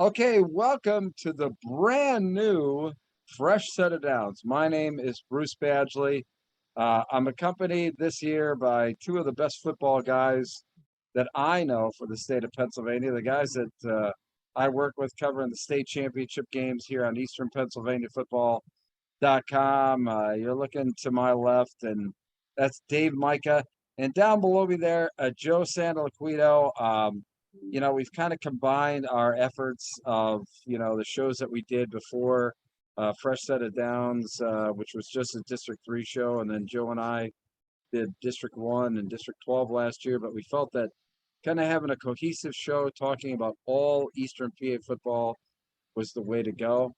Okay, welcome to the brand new Fresh Set of Downs. My name is Bruce Badgley. I'm accompanied this year by two of the best football guys that I know for the state of Pennsylvania, the guys that I work with covering the state championship games here on EasternPAFootball.com. You're looking to my left, and that's Dave Micah. And down below me there, Joe Santoliquito. We've kind of combined our efforts of, the shows that we did before Fresh Set of Downs, which was just a District 3 show. And then Joe and I did District 1 and District 12 last year. But we felt that kind of having a cohesive show talking about all Eastern PA football was the way to go.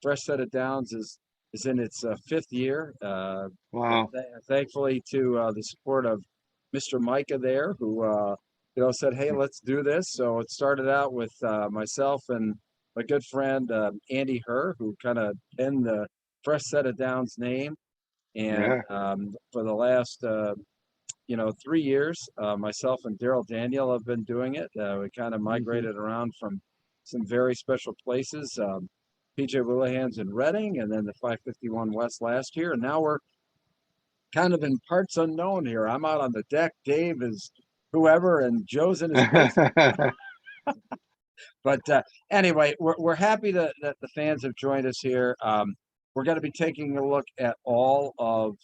Fresh Set of Downs is in its fifth year. Wow. Thankfully to the support of Mr. Micah there, who said, "Hey, let's do this." So it started out with myself and my good friend Andy Herr, who kind of penned the Fresh Set of Downs name. And Yeah. for the last 3 years, myself and Daryl Daniel have been doing it. We kind of hmm migrated around from some very special places. PJ Willihan's in Reading, and then the 551 West last year. And now we're kind of in parts unknown here. I'm out on the deck. Dave is whoever, and Joe's in his basement. But anyway, we're happy that the fans have joined us here. We're going to be taking a look at all of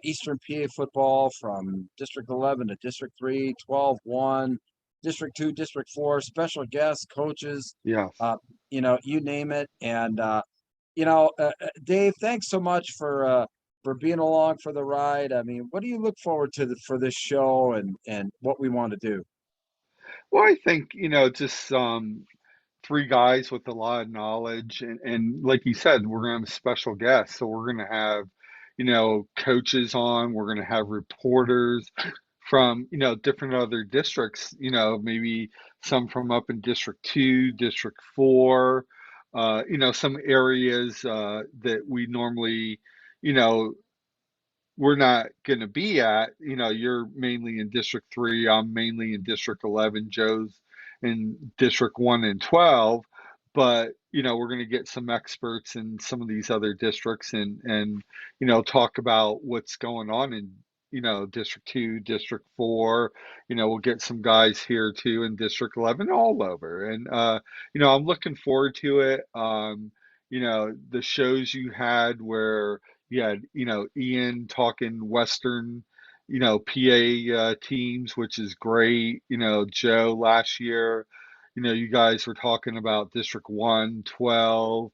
Eastern PA football from District 11 to District 3, 12, 1, District 2, District 4, special guests, coaches, Yes. you name it. And, Dave, thanks so much for being along for the ride. I mean, what do you look forward to for this show and what we want to do? Well, I think, just three guys with a lot of knowledge. And like you said, we're going to have special guests. So we're going to have, coaches on, we're going to have reporters from, different other districts, maybe some from up in District 2, District 4, some areas that we normally, you know, we're not going to be at. You're mainly in District 3, I'm mainly in District 11, Joe's in District 1 and 12. But, we're going to get some experts in some of these other districts and talk about what's going on in, District 2, District 4. We'll get some guys here too in District 11, all over. And, I'm looking forward to it. The shows you had where, yeah, Ian talking Western, PA teams, which is great. Joe last year, you guys were talking about District 1, 12.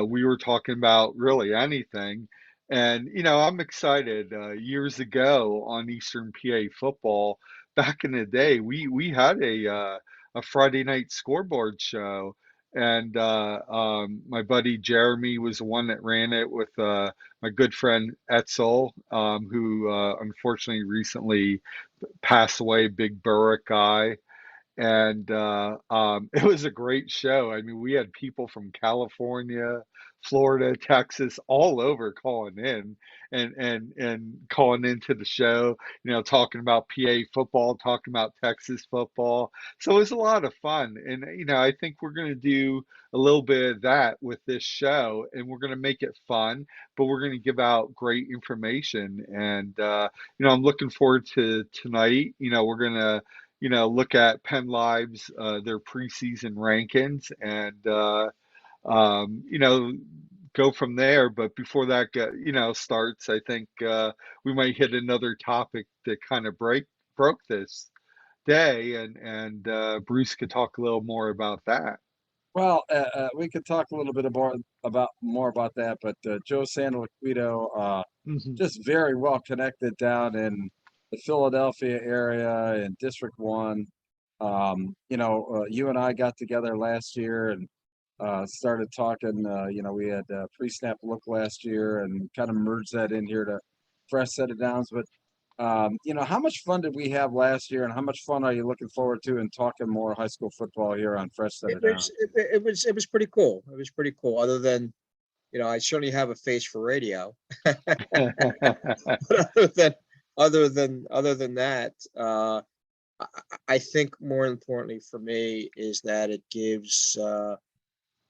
We were talking about really anything. And, I'm excited. Years ago on Eastern PA football, back in the day, we had a Friday night scoreboard show. And my buddy Jeremy was the one that ran it with my good friend Etzel, who unfortunately recently passed away, big Berwick guy. And it was a great show. I mean, we had people from California, Florida, Texas, all over calling in and calling into the show, talking about PA football, talking about Texas football. So it was a lot of fun. And, I think we're going to do a little bit of that with this show, and we're going to make it fun, but we're going to give out great information. And, I'm looking forward to tonight. We're going to look at Penn Live's their preseason rankings and go from there. But before that, starts, I think we might hit another topic that kind of broke this day, and Bruce could talk a little more about that. Well, we could talk a little bit more about that, but Joe Santoliquito, hmm just very well connected down in the Philadelphia area in District 1. You and I got together last year and started talking. We had pre-snap look last year and kind of merged that in here to fresh set of downs. But how much fun did we have last year, and how much fun are you looking forward to in talking more high school football here on Fresh Set It of Downs? was it was pretty cool. It was pretty cool. Other than I certainly have a face for radio. But other than that, I think more importantly for me is that it gives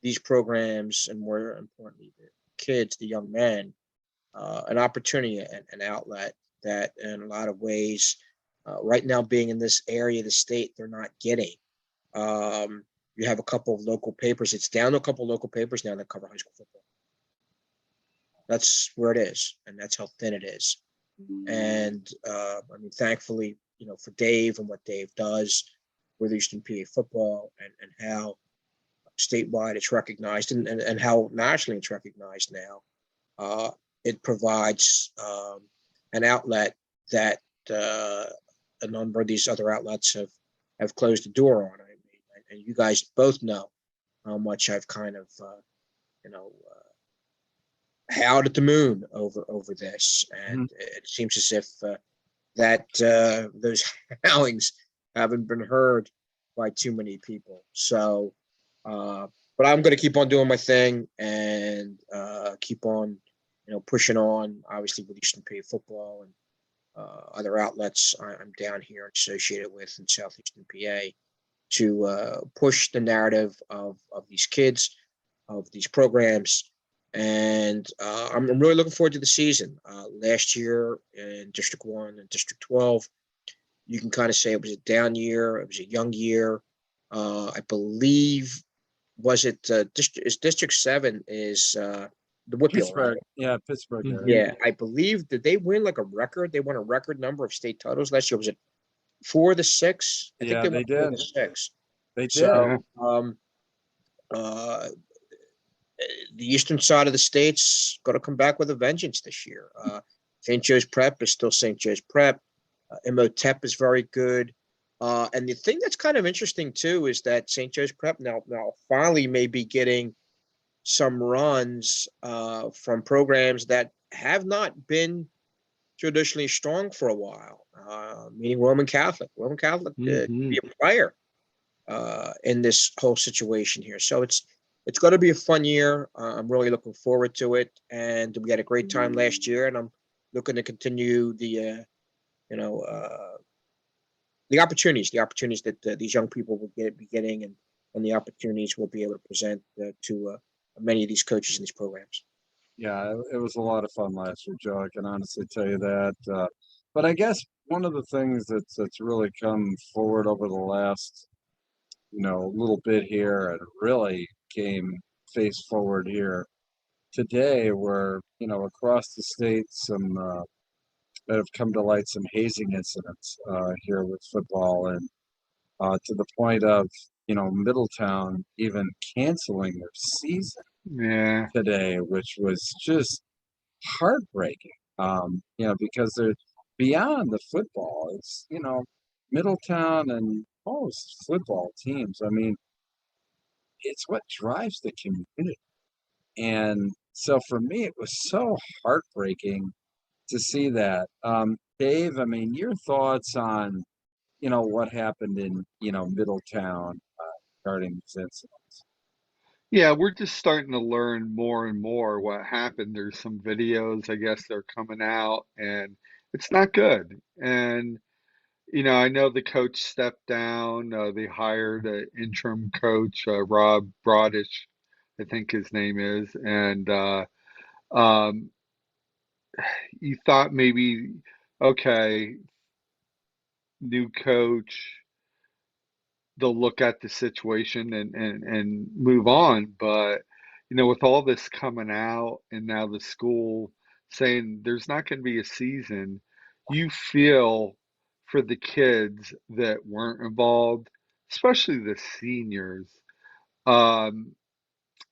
these programs, and more importantly, the kids, the young men, an opportunity and an outlet that, in a lot of ways, right now, being in this area of the state, they're not getting. You have a couple of local papers. It's down to a couple of local papers now that cover high school football. That's where it is, and that's how thin it is. And I mean, thankfully, for Dave and what Dave does with Eastern PA football, and how statewide it's recognized, and how nationally it's recognized now, it provides an outlet that a number of these other outlets have closed the door on. I mean, and you guys both know how much I've kind of you know howled at the moon over this, and it seems as if that those howlings haven't been heard by too many people. So, but I'm going to keep on doing my thing and keep on, pushing on. Obviously, with Eastern PA football and other outlets I'm down here and associated with in Southeastern PA to push the narrative of these kids, of these programs. And I'm really looking forward to the season. Last year in District 1 and District 12, you can kind of say it was a down year. It was a young year. I believe, was it District 7 is the Whitfield, right? Pittsburgh, yeah, Pittsburgh. Yeah, I believe, did they win like a record? They won a record number of state titles last year. Was it 4 of the 6? I think Yeah, they they won 4 of the did. 6. They did. So, the eastern side of the state's going to come back with a vengeance this year. St. Joe's Prep is still St. Joe's Prep. MOTEP is very good. And the thing that's kind of interesting too is that St. Joe's Prep now finally may be getting some runs from programs that have not been traditionally strong for a while, meaning Roman Catholic. Roman Catholic could be a player in this whole situation here. So it's going to be a fun year. I'm really looking forward to it, and we had a great time last year, and I'm looking to continue the the opportunities that these young people will be getting, and the opportunities we'll be able to present to many of these coaches in these programs. Yeah, it was a lot of fun last year, Joe. I can honestly tell you that. But I guess one of the things that's really come forward over the last, little bit here, and really came face forward here today, were, across the state, some that have come to light, some hazing incidents here with football, and to the point of, Middletown even canceling their season Yeah. today, which was just heartbreaking. Because they're beyond the football. It's, Middletown and most football teams. I mean, it's what drives the community. And so for me, it was so heartbreaking to see that. Dave, I mean, your thoughts on, what happened in, Middletown regarding these incidents? Yeah, we're just starting to learn more and more what happened. There's some videos, I guess, they're coming out, and it's not good. And, I know the coach stepped down. They hired an interim coach, Rob Brodish, I think his name is. And um, you thought maybe, okay, new coach, they'll look at the situation and move on. But, with all this coming out and now the school saying there's not going to be a season, you feel for the kids that weren't involved, especially the seniors, um,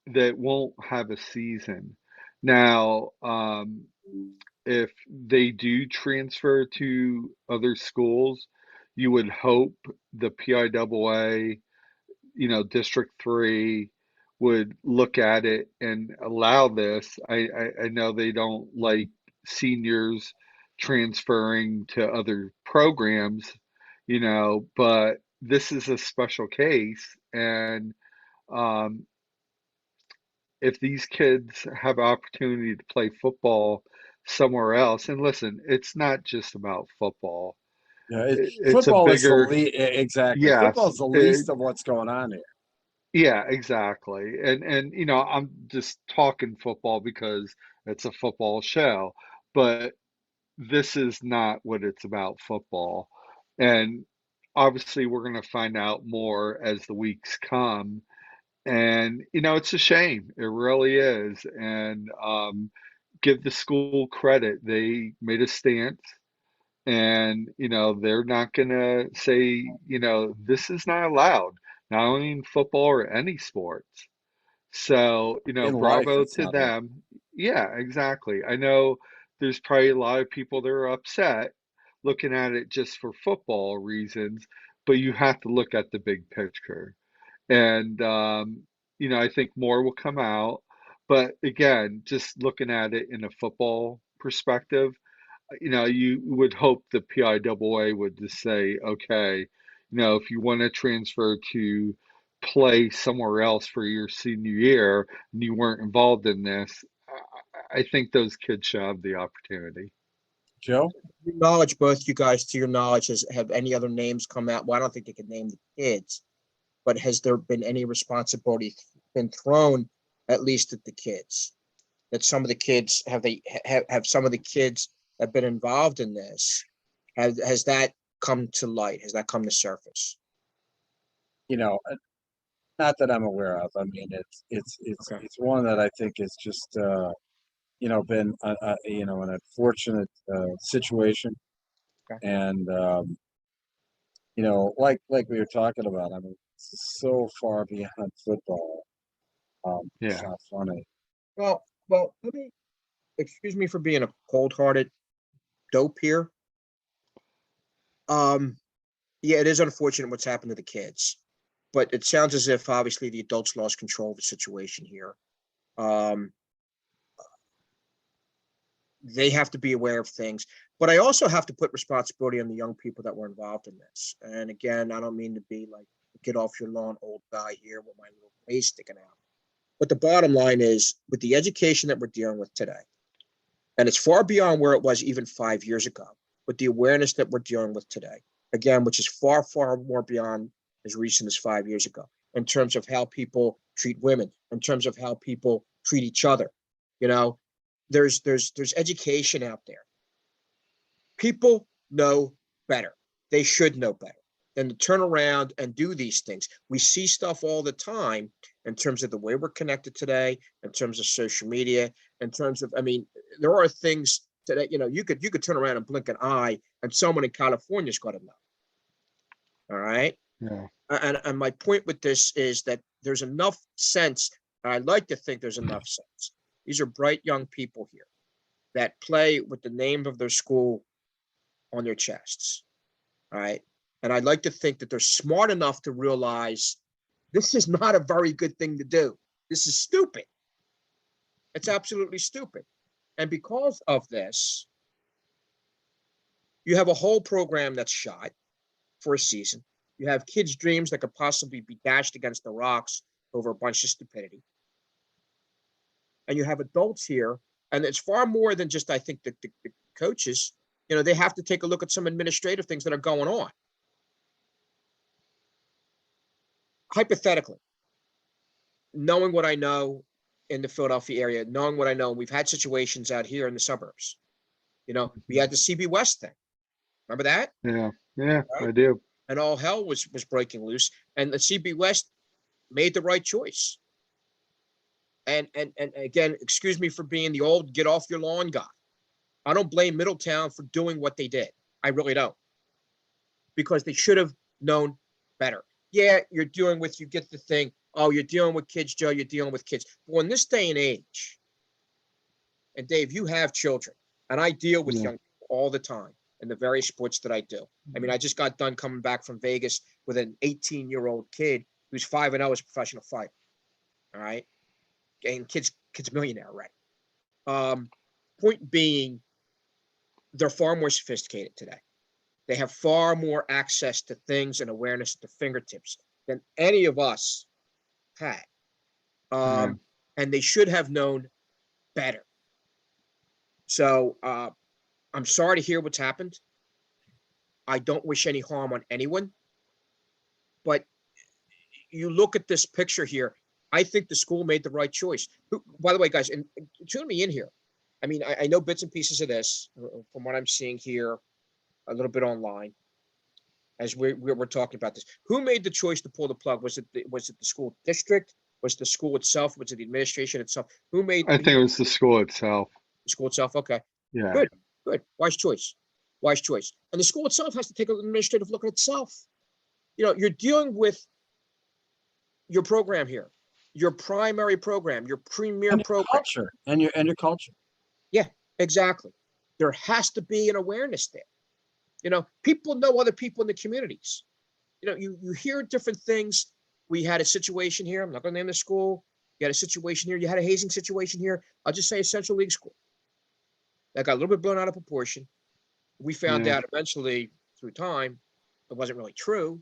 that won't have a season. Now, if they do transfer to other schools, you would hope the PIAA, District 3 would look at it and allow this. I know they don't like seniors transferring to other programs, but this is a special case. And um, if these kids have opportunity to play football somewhere else, and listen, it's not just about football. Yeah, It's a football is the bigger, exactly. Football yes, is the least of what's going on here. yeah, exactly. And I'm just talking football because it's a football show, but this is not what it's about football. And obviously we're going to find out more as the weeks come. And it's a shame. It really is. And give the school credit. They made a stance. And, they're not going to say, this is not allowed, not only in football or any sports. So, In life, bravo it's to not allowed. them. Yeah, exactly. I know there's probably a lot of people that are upset looking at it just for football reasons, but you have to look at the big picture. And, I think more will come out. But again, just looking at it in a football perspective, you would hope the PIAA would just say, okay, if you want to transfer to play somewhere else for your senior year and you weren't involved in this, I think those kids should have the opportunity. Joe? Your knowledge, both you guys, to your knowledge, have any other names come out? Well, I don't think they could name the kids, but has there been any responsibility been thrown at least at the kids? That some of the kids have some of the kids have been involved in this? Has that come to light? Has that come to surface? You know, not that I'm aware of. I mean, Okay. it's one that I think is just been an unfortunate situation, Okay. and like we were talking about. I mean, it's so far beyond football. It's Yeah. not funny. Well, let me excuse me for being a cold-hearted dope here. Um, yeah, it is unfortunate what's happened to the kids, but it sounds as if obviously the adults lost control of the situation here. Um, they have to be aware of things, but I also have to put responsibility on the young people that were involved in this. And again, I don't mean to be like get off your lawn old guy here with my little face sticking out. But the bottom line is with the education that we're dealing with today, and it's far beyond where it was even 5 years ago, with the awareness that we're dealing with today, again, which is far, far more beyond as recent as 5 years ago, in terms of how people treat women, in terms of how people treat each other. You know, there's education out there. People know better. They should know better than to turn around and do these things. We see stuff all the time in terms of the way we're connected today, in terms of social media, in terms of, I mean, there are things today, you could turn around and blink an eye and someone in California's got to know. All right. Yeah. And my point with this is that there's enough sense, and I'd like to think there's enough sense. These are bright young people here that play with the name of their school on their chests. All right. And I'd like to think that they're smart enough to realize this is not a very good thing to do. This is stupid. It's absolutely stupid. And because of this, you have a whole program that's shot for a season. You have kids' dreams that could possibly be dashed against the rocks over a bunch of stupidity. And you have adults here, and it's far more than just, I think, the coaches. They have to take a look at some administrative things that are going on. Hypothetically, knowing what I know in the Philadelphia area, knowing what I know, we've had situations out here in the suburbs. We had the CB West thing. Remember that? Yeah. Yeah, Right? I do. And all hell was breaking loose. And the CB West made the right choice. And again, excuse me for being the old get off your lawn guy. I don't blame Middletown for doing what they did. I really don't. Because they should have known better. Yeah, you get the thing. Oh, you're dealing with kids, Joe, you're dealing with kids. Well, in this day and age, and Dave, you have children, and I deal with Yeah. young people all the time in the various sports that I do. I mean, I just got done coming back from Vegas with an 18-year-old kid who's 5-0 as a professional fighter. All right. And kid's a millionaire, right? Point being, they're far more sophisticated today. They have far more access to things and awareness at their fingertips than any of us had. Yeah. And they should have known better. So I'm sorry to hear what's happened. I don't wish any harm on anyone. But you look at this picture here, I think the school made the right choice. By the way, guys, and tune me in here. I mean, I know bits and pieces of this from what I'm seeing here, a little bit online, as we're talking about this. Who made the choice to pull the plug? Was it the school district? Was it the school itself? Was it the administration itself? Who made? I think it was the school itself. The school itself. Okay. Yeah. Good. Wise choice. And the school itself has to take an administrative look at itself. You're dealing with your program here, your primary program, your premier program, culture, and your culture. Yeah, exactly. There has to be an awareness there. People know other people in the communities. You hear different things. We had a situation here. I'm not going to name the school. You had a situation here. You had a hazing situation here. I'll just say a Central League school that got a little bit blown out of proportion. We found out eventually through time it wasn't really true,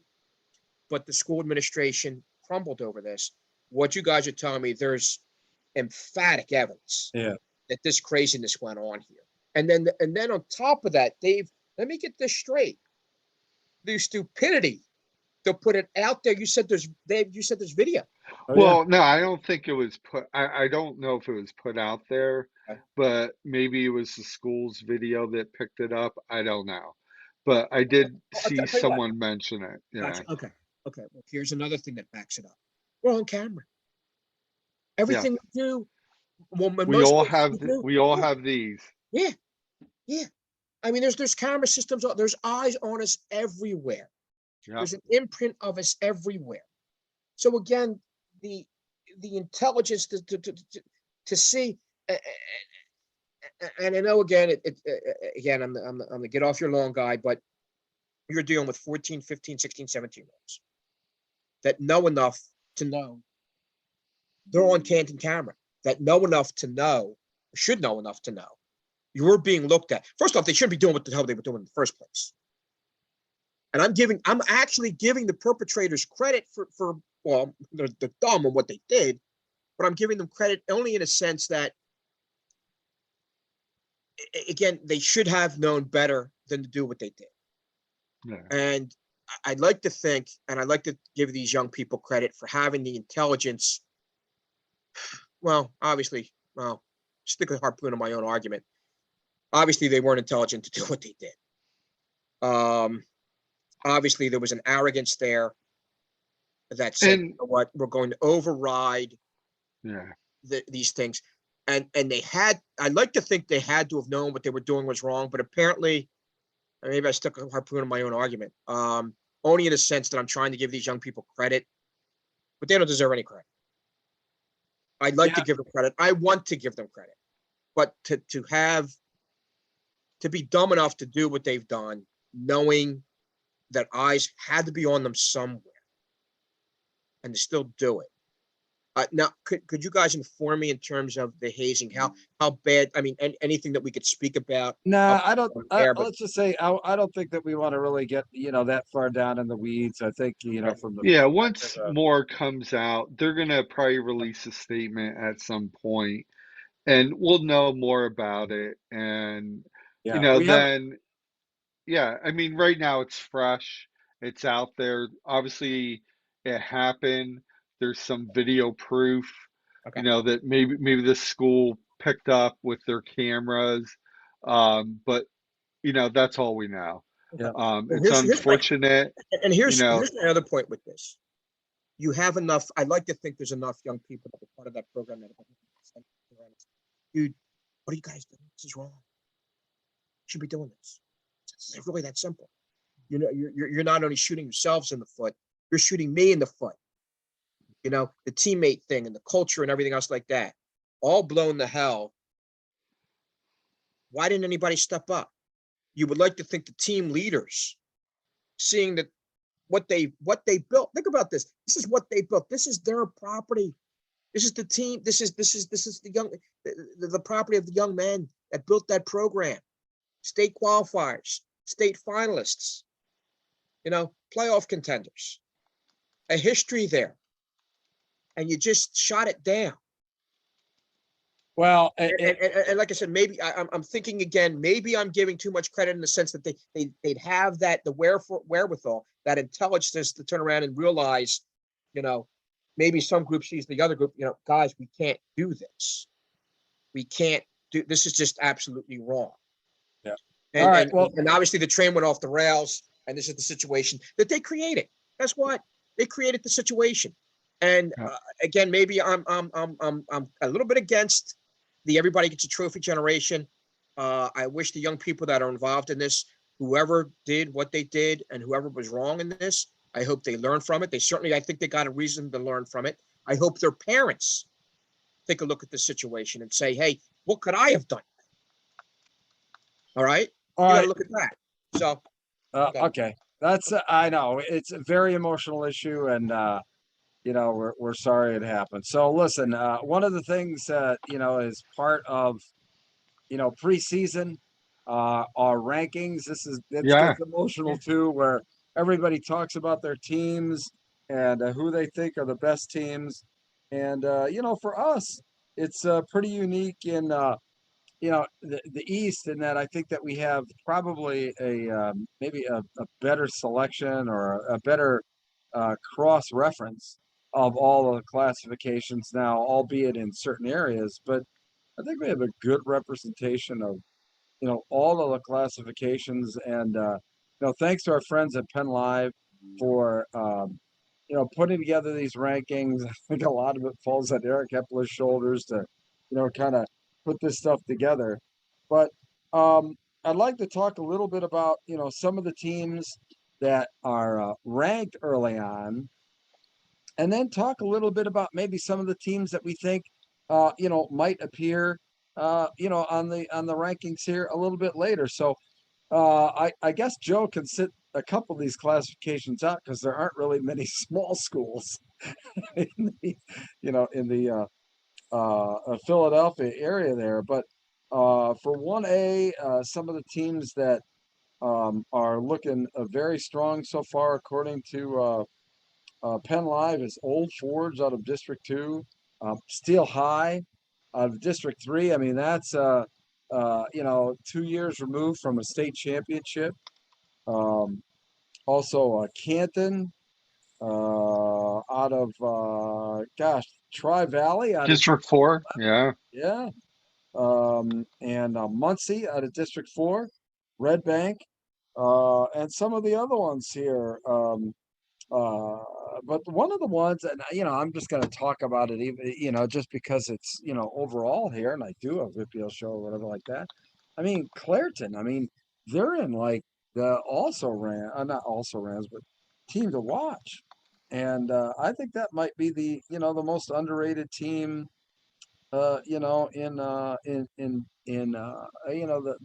but the school administration crumbled over this. What you guys are telling me, there's emphatic evidence that this craziness went on here. And then on top of that, Dave, let me get this straight. The stupidity to put it out there. You said there's video. Well, no, I don't think it was put. I don't know if it was put out there, but maybe it was the school's video that picked it up. I don't know, but I did see someone mention it. Yeah. Gotcha. Okay. Well, here's another thing that backs it up. We're on camera. Everything we do. Well, we all have these. Yeah. I mean, there's camera systems. There's eyes on us everywhere. Yep. There's an imprint of us everywhere. So again, the intelligence to see, and I know again, again, I'm the get off your lawn guy, but you're dealing with 14, 15, 16, 17-year-olds that know enough to know they're on Canton camera, that know enough to know, should know enough to know you're being looked at. First off, they shouldn't be doing what the hell they were doing in the first place. And I'm actually giving the perpetrators credit for well, they're dumb on what they did, but I'm giving them credit only in a sense that, again, they should have known better than to do what they did. Yeah. And I'd like to think, and I'd like to give these young people credit for having the intelligence. Well, obviously, stick a harpoon in my own argument. Obviously, they weren't intelligent to do what they did. Obviously, there was an arrogance there that said, you know what, we're going to override these things. And they had, I'd like to think they had to have known what they were doing was wrong, but apparently, maybe I stuck a harpoon in my own argument, only in a sense that I'm trying to give these young people credit, but they don't deserve any credit. I'd like to give them credit. I want to give them credit, but to be dumb enough to do what they've done, knowing that eyes had to be on them somewhere, and to still do it. Now, could you guys inform me in terms of the hazing? How bad? I mean, anything that we could speak about? No, I don't. Let's just say I don't think that we want to really get that far down in the weeds. I think from the once more comes out, they're gonna probably release a statement at some point, and we'll know more about it. And then. Yeah, I mean, right now it's fresh. It's out there. Obviously, it happened. There's some video proof, that maybe the school picked up with their cameras. But that's all we know. Yeah. It's unfortunate. Here's my other point with this. You have enough. I'd like to think there's enough young people that are part of that program that dude, what are you guys doing? This is wrong. You should be doing this. It's really that simple. You're not only shooting yourselves in the foot, you're shooting me in the foot. The teammate thing and the culture and everything else like that, all blown to hell. Why didn't anybody step up? You would like to think the team leaders, seeing that what they built. Think about this. This is what they built. This is their property. This is the team. This is the property of the young men that built that program. State qualifiers, state finalists, playoff contenders, a history there. And you just shot it down. Well, And like I said, maybe I'm thinking again, maybe I'm giving too much credit in the sense that they'd have the wherewithal, that intelligence to turn around and realize, maybe some group sees the other group, guys, we can't do this. We can't do this. Is just absolutely wrong. Yeah. And, all right. and obviously the train went off the rails, and this is the situation that they created. That's what they created, the situation. And again, maybe I'm a little bit against the everybody gets a trophy generation. I wish the young people that are involved in this, whoever did what they did and whoever was wrong in this, I hope they learn from it. I think they got a reason to learn from it. I hope their parents take a look at the situation and say, hey, what could I have done? All right. All you got right. to look at that. So, okay. That's I know it's a very emotional issue, and we're sorry it happened. So listen, one of the things is part of preseason, our rankings. It Yeah. gets emotional too, where everybody talks about their teams and who they think are the best teams, and for us, it's pretty unique in the East, in that I think that we have probably maybe a better selection or a better cross reference of all of the classifications now, albeit in certain areas. But I think we have a good representation of all of the classifications, and thanks to our friends at Penn Live for putting together these rankings. I think a lot of it falls on Eric Epler's shoulders to kind of put this stuff together. But I'd like to talk a little bit about some of the teams that are ranked early on, and then talk a little bit about maybe some of the teams that we think might appear on the rankings here a little bit later. So I guess Joe can sit a couple of these classifications out, because there aren't really many small schools in the Philadelphia area there. But for 1A, some of the teams that are looking very strong so far, according to Penn Live, is Old Forge out of District 2, Steel High out of District 3. I mean, that's 2 years removed from a state championship. Also, Canton out of Tri Valley out of District 4. Yeah. yeah, and Muncie out of District 4, Red Bank, and some of the other ones here. Uh, but one of the ones, and I'm just going to talk about it, even just because it's overall here, and I do a VPL show or whatever like that. I mean, Clairton. I mean, they're in like the also ran, not also rans, but team to watch, and I think that might be the most underrated team. The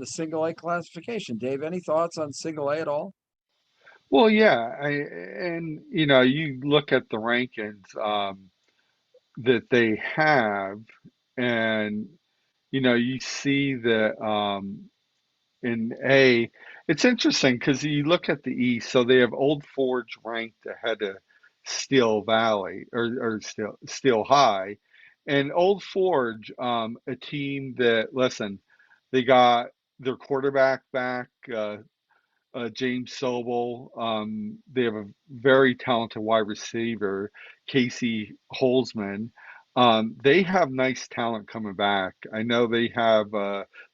single A classification. Dave, any thoughts on single A at all? Well, yeah. And you look at the rankings that they have, and you see that in A, it's interesting because you look at the East, so they have Old Forge ranked ahead of Steel Valley, or Steel High, and Old Forge, a team that, listen, they got their quarterback back, James Sobel. They have a very talented wide receiver, Casey Holzman. They have nice talent coming back. I know they have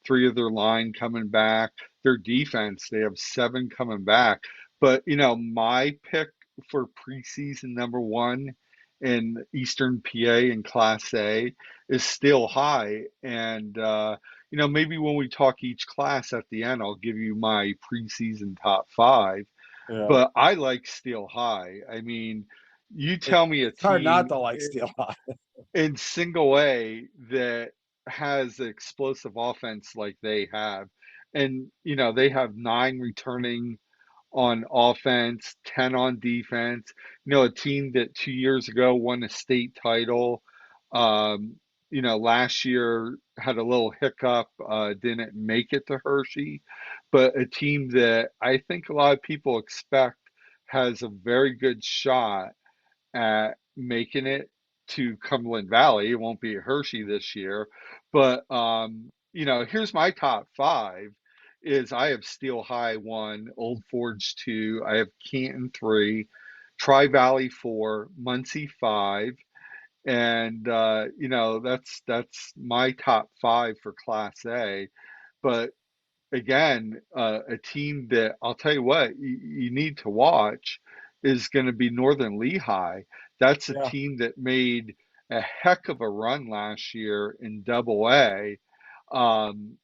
three of their line coming back. Their defense, they have seven coming back. But, my pick for preseason number one in Eastern PA in Class A is still high. And, maybe when we talk each class at the end, I'll give you my preseason top five. Yeah. But I like Steel High. I mean, you It, tell me a it's hard not team to like Steel High. in single A that has explosive offense like they have. And, they have nine returning on offense, 10 on defense. A team that 2 years ago won a state title. Um, last year had a little hiccup, didn't make it to Hershey, but a team that I think a lot of people expect has a very good shot at making it to Cumberland Valley. It won't be at Hershey this year, but here's my top five. Is I have Steel High 1, Old Forge 2, I have Canton 3, Tri Valley 4, Muncie 5, and that's my top five for Class A. But again, a team that I'll tell you what you need to watch is going to be Northern Lehigh. That's a Yeah. team that made a heck of a run last year in Double A, um,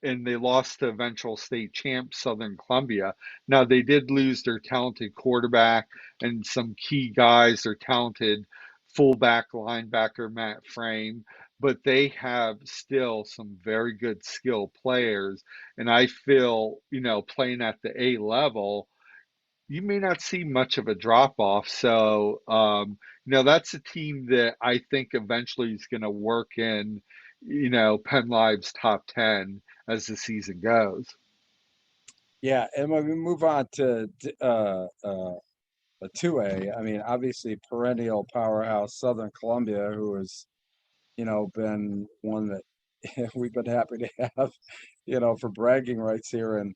and they lost to eventual state champ Southern Columbia. Now they did lose their talented quarterback and some key guys, their talented fullback linebacker Matt Frame, but they have still some very good skill players. And I feel, playing at the A level, you may not see much of a drop off. So, that's a team that I think eventually is going to work in, Penn Live's top 10 as the season goes. Yeah, and when we move on to a 2A, I mean, obviously perennial powerhouse Southern Columbia, who has, been one that we've been happy to have, for bragging rights here in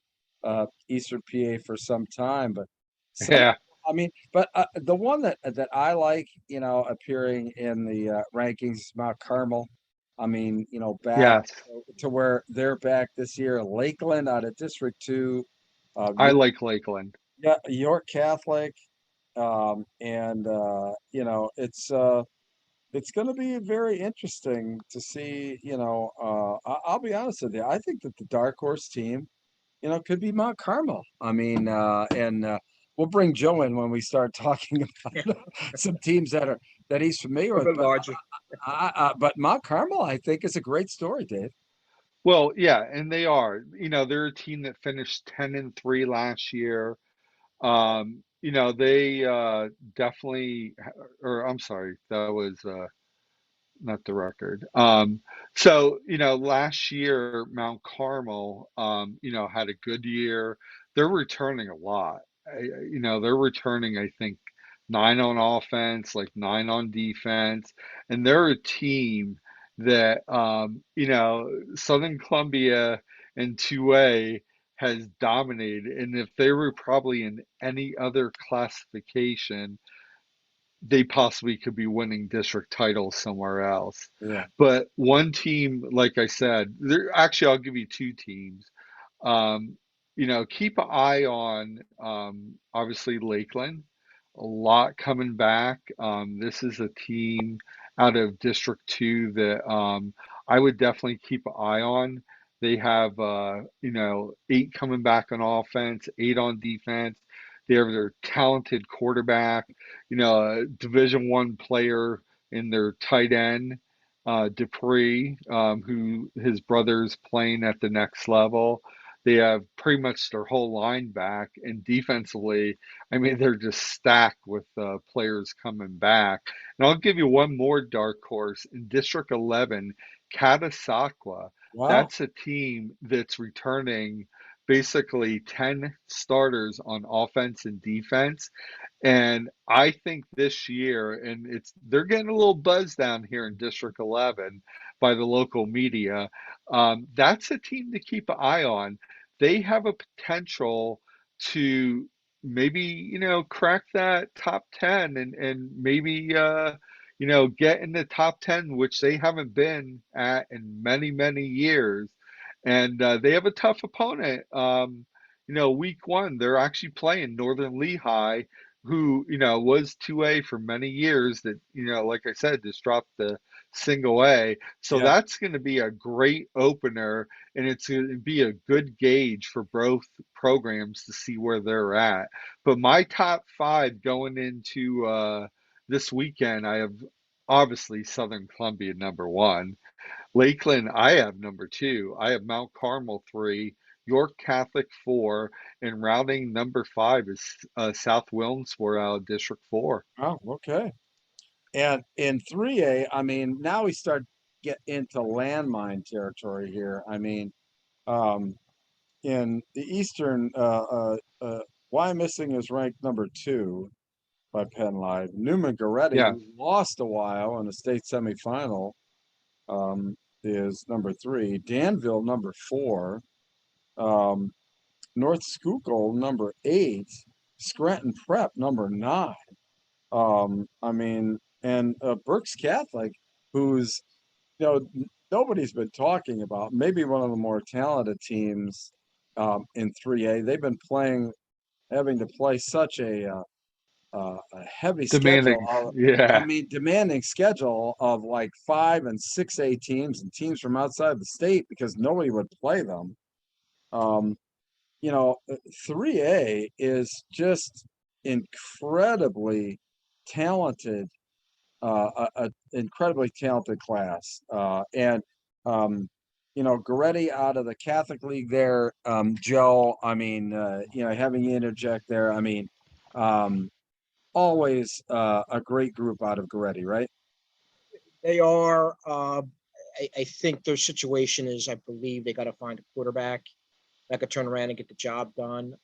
Eastern PA for some time. But some, Yeah. I mean, but the one that I like, appearing in the rankings is Mount Carmel. I mean, back Yes. to where they're back this year. Lakeland out of District 2. I like Lakeland. Yeah, York Catholic, and it's going to be very interesting to see. I'll be honest with you. I think that the dark horse team, could be Mount Carmel. I mean, and we'll bring Joe in when we start talking about some teams that he's familiar A with. bit larger. But Mount Carmel, I think, is a great story, Dave. Well, yeah, and they are. They're a team that finished 10-3 last year. They definitely, or I'm sorry, that was not the record. So, last year, Mount Carmel, had a good year. They're returning a lot. They're returning, I think, nine on offense, like nine on defense. And they're a team that, Southern Columbia and 2A has dominated. And if they were probably in any other classification, they possibly could be winning district titles somewhere else. Yeah. But one team, like I said, I'll give you two teams. Um, keep an eye on obviously Lakeland. A lot coming back. This is a team out of District 2 that I would definitely keep an eye on. They have eight coming back on offense, eight on defense. They have their talented quarterback, a Division 1 player in their tight end, Dupree, who his brother's playing at the next level. They have pretty much their whole line back, and defensively, I mean, they're just stacked with players coming back. And I'll give you one more dark horse in District 11, Catasauqua. Wow. That's a team that's returning basically 10 starters on offense and defense. And I think this year, and they're getting a little buzz down here in District 11 by the local media. That's a team to keep an eye on. They have a potential to maybe, crack that top 10 and maybe, get in the top 10, which they haven't been at in many, many years. And they have a tough opponent. Week 1, they're actually playing Northern Lehigh, who, was 2A for many years that, like I said, just dropped the single A. So Yeah. that's going to be a great opener, and it's going to be a good gauge for both programs to see where they're at. But my top five going into this weekend, I have obviously Southern Columbia number 1. Lakeland, I have number 2. I have Mount Carmel 3, York Catholic 4, and rounding number 5 is South Williamsport out of District 4. Oh, okay. And in 3A, I mean, now we start get into landmine territory here. I mean, um, in the Eastern, Why Missing is ranked number 2. by Penn Live. Newman Goretti, Yeah. who lost a while in the state semifinal, is number 3. Danville, number 4. North Schuylkill, number 8. Scranton Prep, number 9. I mean, and Berks Catholic, who's, nobody's been talking about, maybe one of the more talented teams in 3A. They've been having to play such a heavy schedule. Demanding. Yeah. Demanding schedule of like 5 and 6A teams and teams from outside the state because nobody would play them. 3A is just incredibly talented, a incredibly talented class. Goretti out of the Catholic League there, Joe, having you interject there, always a great group out of Goretti, right? They are. I think their situation is, I believe they got to find a quarterback that could turn around and get the job done.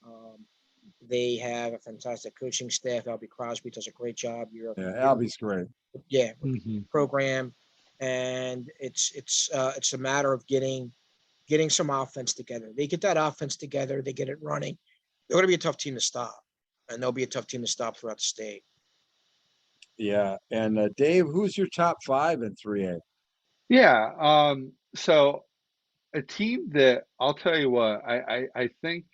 They have a fantastic coaching staff. Albie Crosby does a great job. Yeah, Albie's great. Yeah, with the program, and it's a matter of getting some offense together. They get that offense together, they get it running. They're going to be a tough team to stop, and they'll be a tough team to stop throughout the state. Yeah, and Dave, who's your top 5 in 3A? Yeah. So a team that I'll tell you what, I think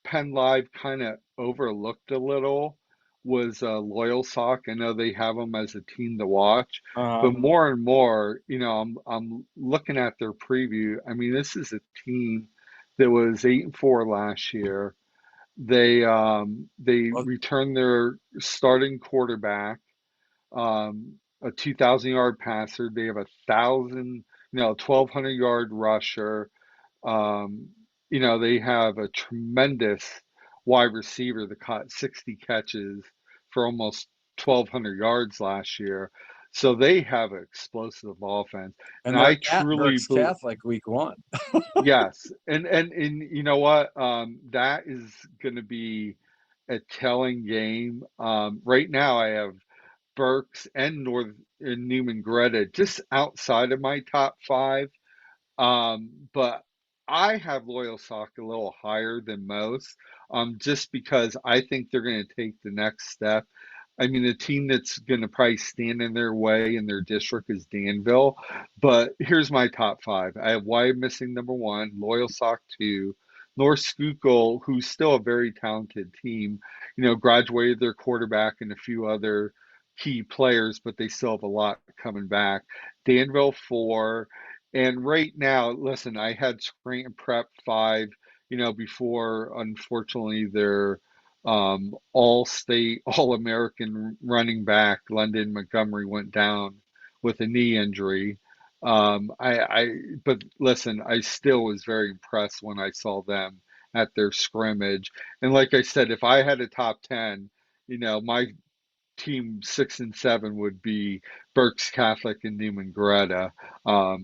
Penn Live kind of overlooked a little was Loyal Sock. I know they have them as a team to watch, but more and more, I'm looking at their preview. I mean, this is a team that was 8-4 last year. They returned their starting quarterback, a 2,000-yard passer. They have 1,200-yard rusher. They have a tremendous wide receiver that caught 60 catches for almost 1,200 yards last year. So they have an explosive offense. And I they're at truly Berks Catholic week 1. yes. And you know what? That is going to be a telling game. Right now I have Berks and Newman Greta just outside of my top 5. But I have Loyal Sock a little higher than most, just because I think they're going to take the next step. I mean, the team that's going to probably stand in their way in their district is Danville. But here's my top 5. I have Wyomissing number 1, Loyal Sock 2, North Schuylkill, who's still a very talented team, graduated their quarterback and a few other key players, but they still have a lot coming back. Danville 4. And right now, listen, I had Scranton Prep 5, before unfortunately their all-state, all-American running back, London Montgomery, went down with a knee injury. But listen, I still was very impressed when I saw them at their scrimmage. And like I said, if I had a top 10, my team 6 and 7 would be Berks Catholic and Newman Greta.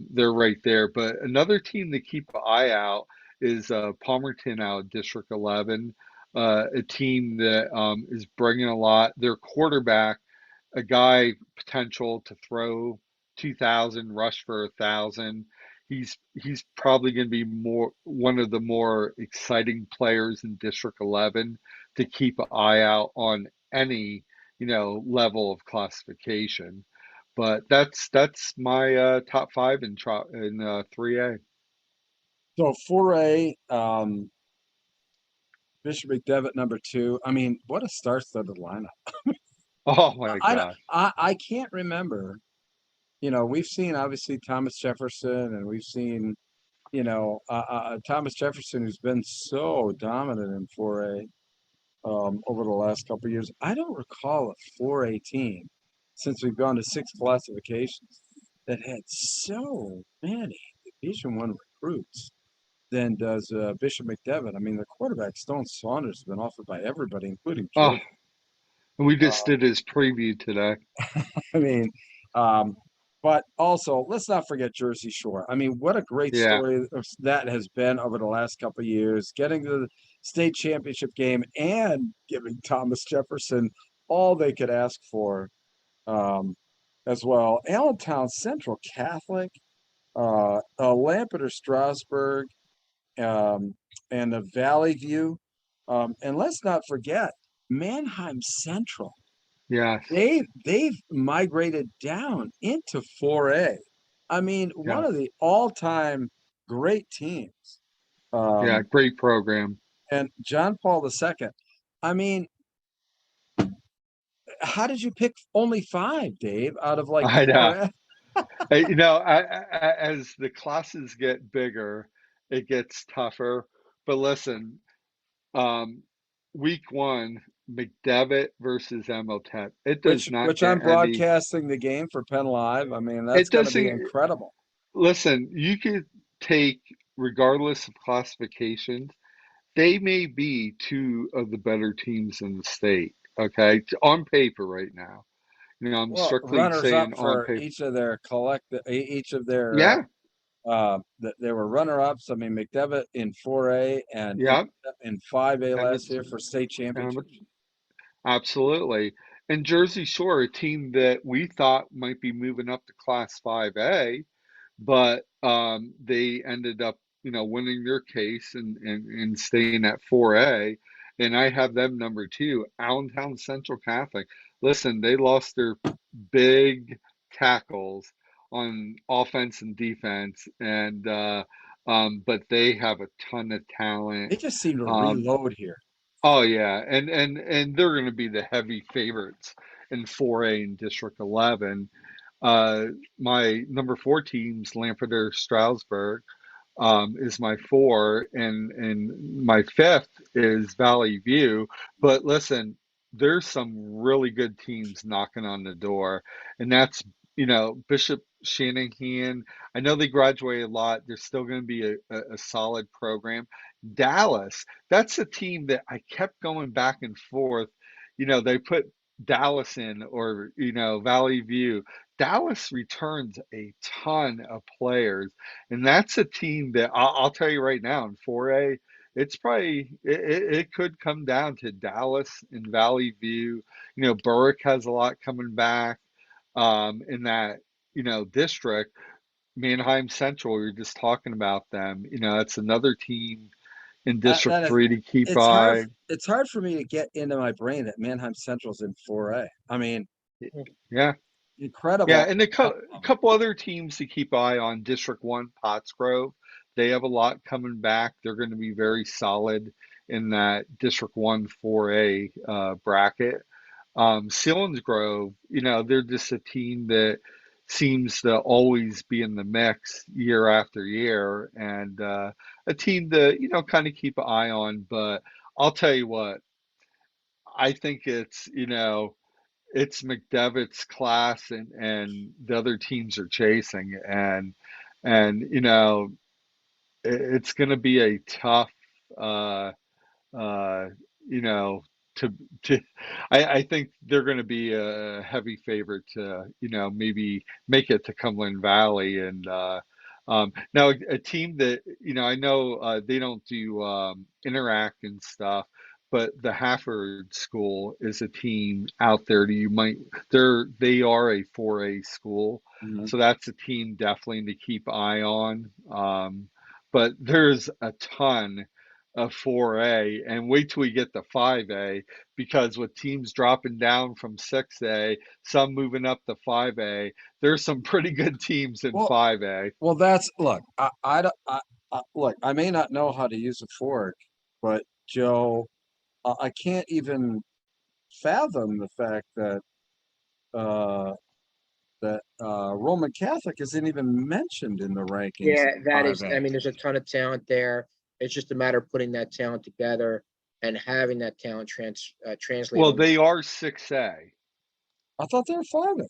They're right there. But another team to keep an eye out is Palmerton out of District 11, a team that is bringing a lot. Their quarterback, a guy potential to throw 2,000, rush for 1,000. He's probably going to be one of the more exciting players in District 11 to keep an eye out on any level of classification. But that's my top 5 in 3A. So 4A, Bishop McDevitt number 2. What a star-studded lineup. Oh my gosh. I can't remember. We've seen obviously Thomas Jefferson, and we've seen, Thomas Jefferson, who's been so dominant in 4A over the last couple of years. I don't recall a 4A team since we've gone to 6 classifications that had so many Division I recruits than does Bishop McDevitt. The quarterback Stone Saunders has been offered by everybody, including Oh, Georgia. we just did his preview today. I mean, but also let's not forget Jersey Shore. What a great story that has been over the last couple of years, getting to the state championship game and giving Thomas Jefferson all they could ask for, as well. Allentown Central Catholic, Lampeter Strasburg, and the Valley View. And let's not forget Mannheim Central. Yes. They've migrated down into 4A. I mean, one Yes. of the all-time great teams. Yeah. Great program. And John Paul II. I mean, how did you pick only 5, Dave, out of like I know. 4A? You know, as the classes get bigger, it gets tougher. But listen, um, week 1, McDevitt versus Emotep. It does not Which I'm get any. broadcasting the game for Penn Live. I mean, that's It going to be doesn't. incredible. Listen, you could take, regardless of classifications, they may be 2 of the better teams in the state. Okay, on paper right now. You know, I'm Well, strictly runners up saying on for paper. each of their Yeah, they were runner-ups. I mean, McDevitt in 4A and yeah, in 5A last Emmett, year for state Emmett, championships. absolutely. And Jersey Shore, a team that we thought might be moving up to Class 5A, but they ended up, you know, winning their case and staying at 4A. And I have them number 2, Allentown Central Catholic. Listen, they lost their big tackles on offense and defense, and but they have a ton of talent. They just seem to Um, reload here. oh yeah, and they're going to be the heavy favorites in 4A and District 11. Uh, my number 4 teams, Lampeter Stroudsburg, is my 4, and my 5th is Valley View. But listen, there's some really good teams knocking on the door, and that's, you know, Bishop Shanahan. I know they graduate a lot. They're still going to be a solid program. Dallas, that's a team that I kept going back and forth. You know, they put Dallas in, or, you know, Valley View. Dallas returns a ton of players, and that's a team that I'll tell you right now in 4A, it's probably it could come down to Dallas and Valley View. You know, Berwick has a lot coming back in that, you know, district. Mannheim Central, we were just talking about them. You know, it's another team in District That is, 3 to keep eye. it's hard for me to get into my brain that Mannheim Central's in 4A. I mean, Yeah. Yeah, incredible. and couple other teams to keep eye on. District 1, Pottsgrove, they have a lot coming back. They're going to be very solid in that District 1 4A bracket. Selinsgrove, you know, they're just a team that seems to always be in the mix year after year, and a team to, you know, kind of keep an eye on. But I'll tell you what, I think it's, you know, it's McDevitt's class, and the other teams are chasing, and you know, it's going to be a tough uh uh you know, to to I think they're going to be a heavy favorite to, you know, maybe make it to Cumberland Valley. And now a team that, you know, I know they don't do interact and stuff, but the Hafford School is a team out there that you might, they are a 4A school, Mhm. so that's a team definitely to keep eye on. But there's a ton of 4A, and wait till we get to 5A, because with teams dropping down from 6A, some moving up to 5A, there's some pretty good teams in Well, 5A. that's look. Look. I may not know how to use a fork, but Joe, I can't even fathom the fact that uh, Roman Catholic isn't even mentioned in the rankings Yeah, of that is, I 5A. mean, there's a ton of talent there. It's just a matter of putting that talent together and having that talent translate Well, on. they are 6A. I thought they were 5A.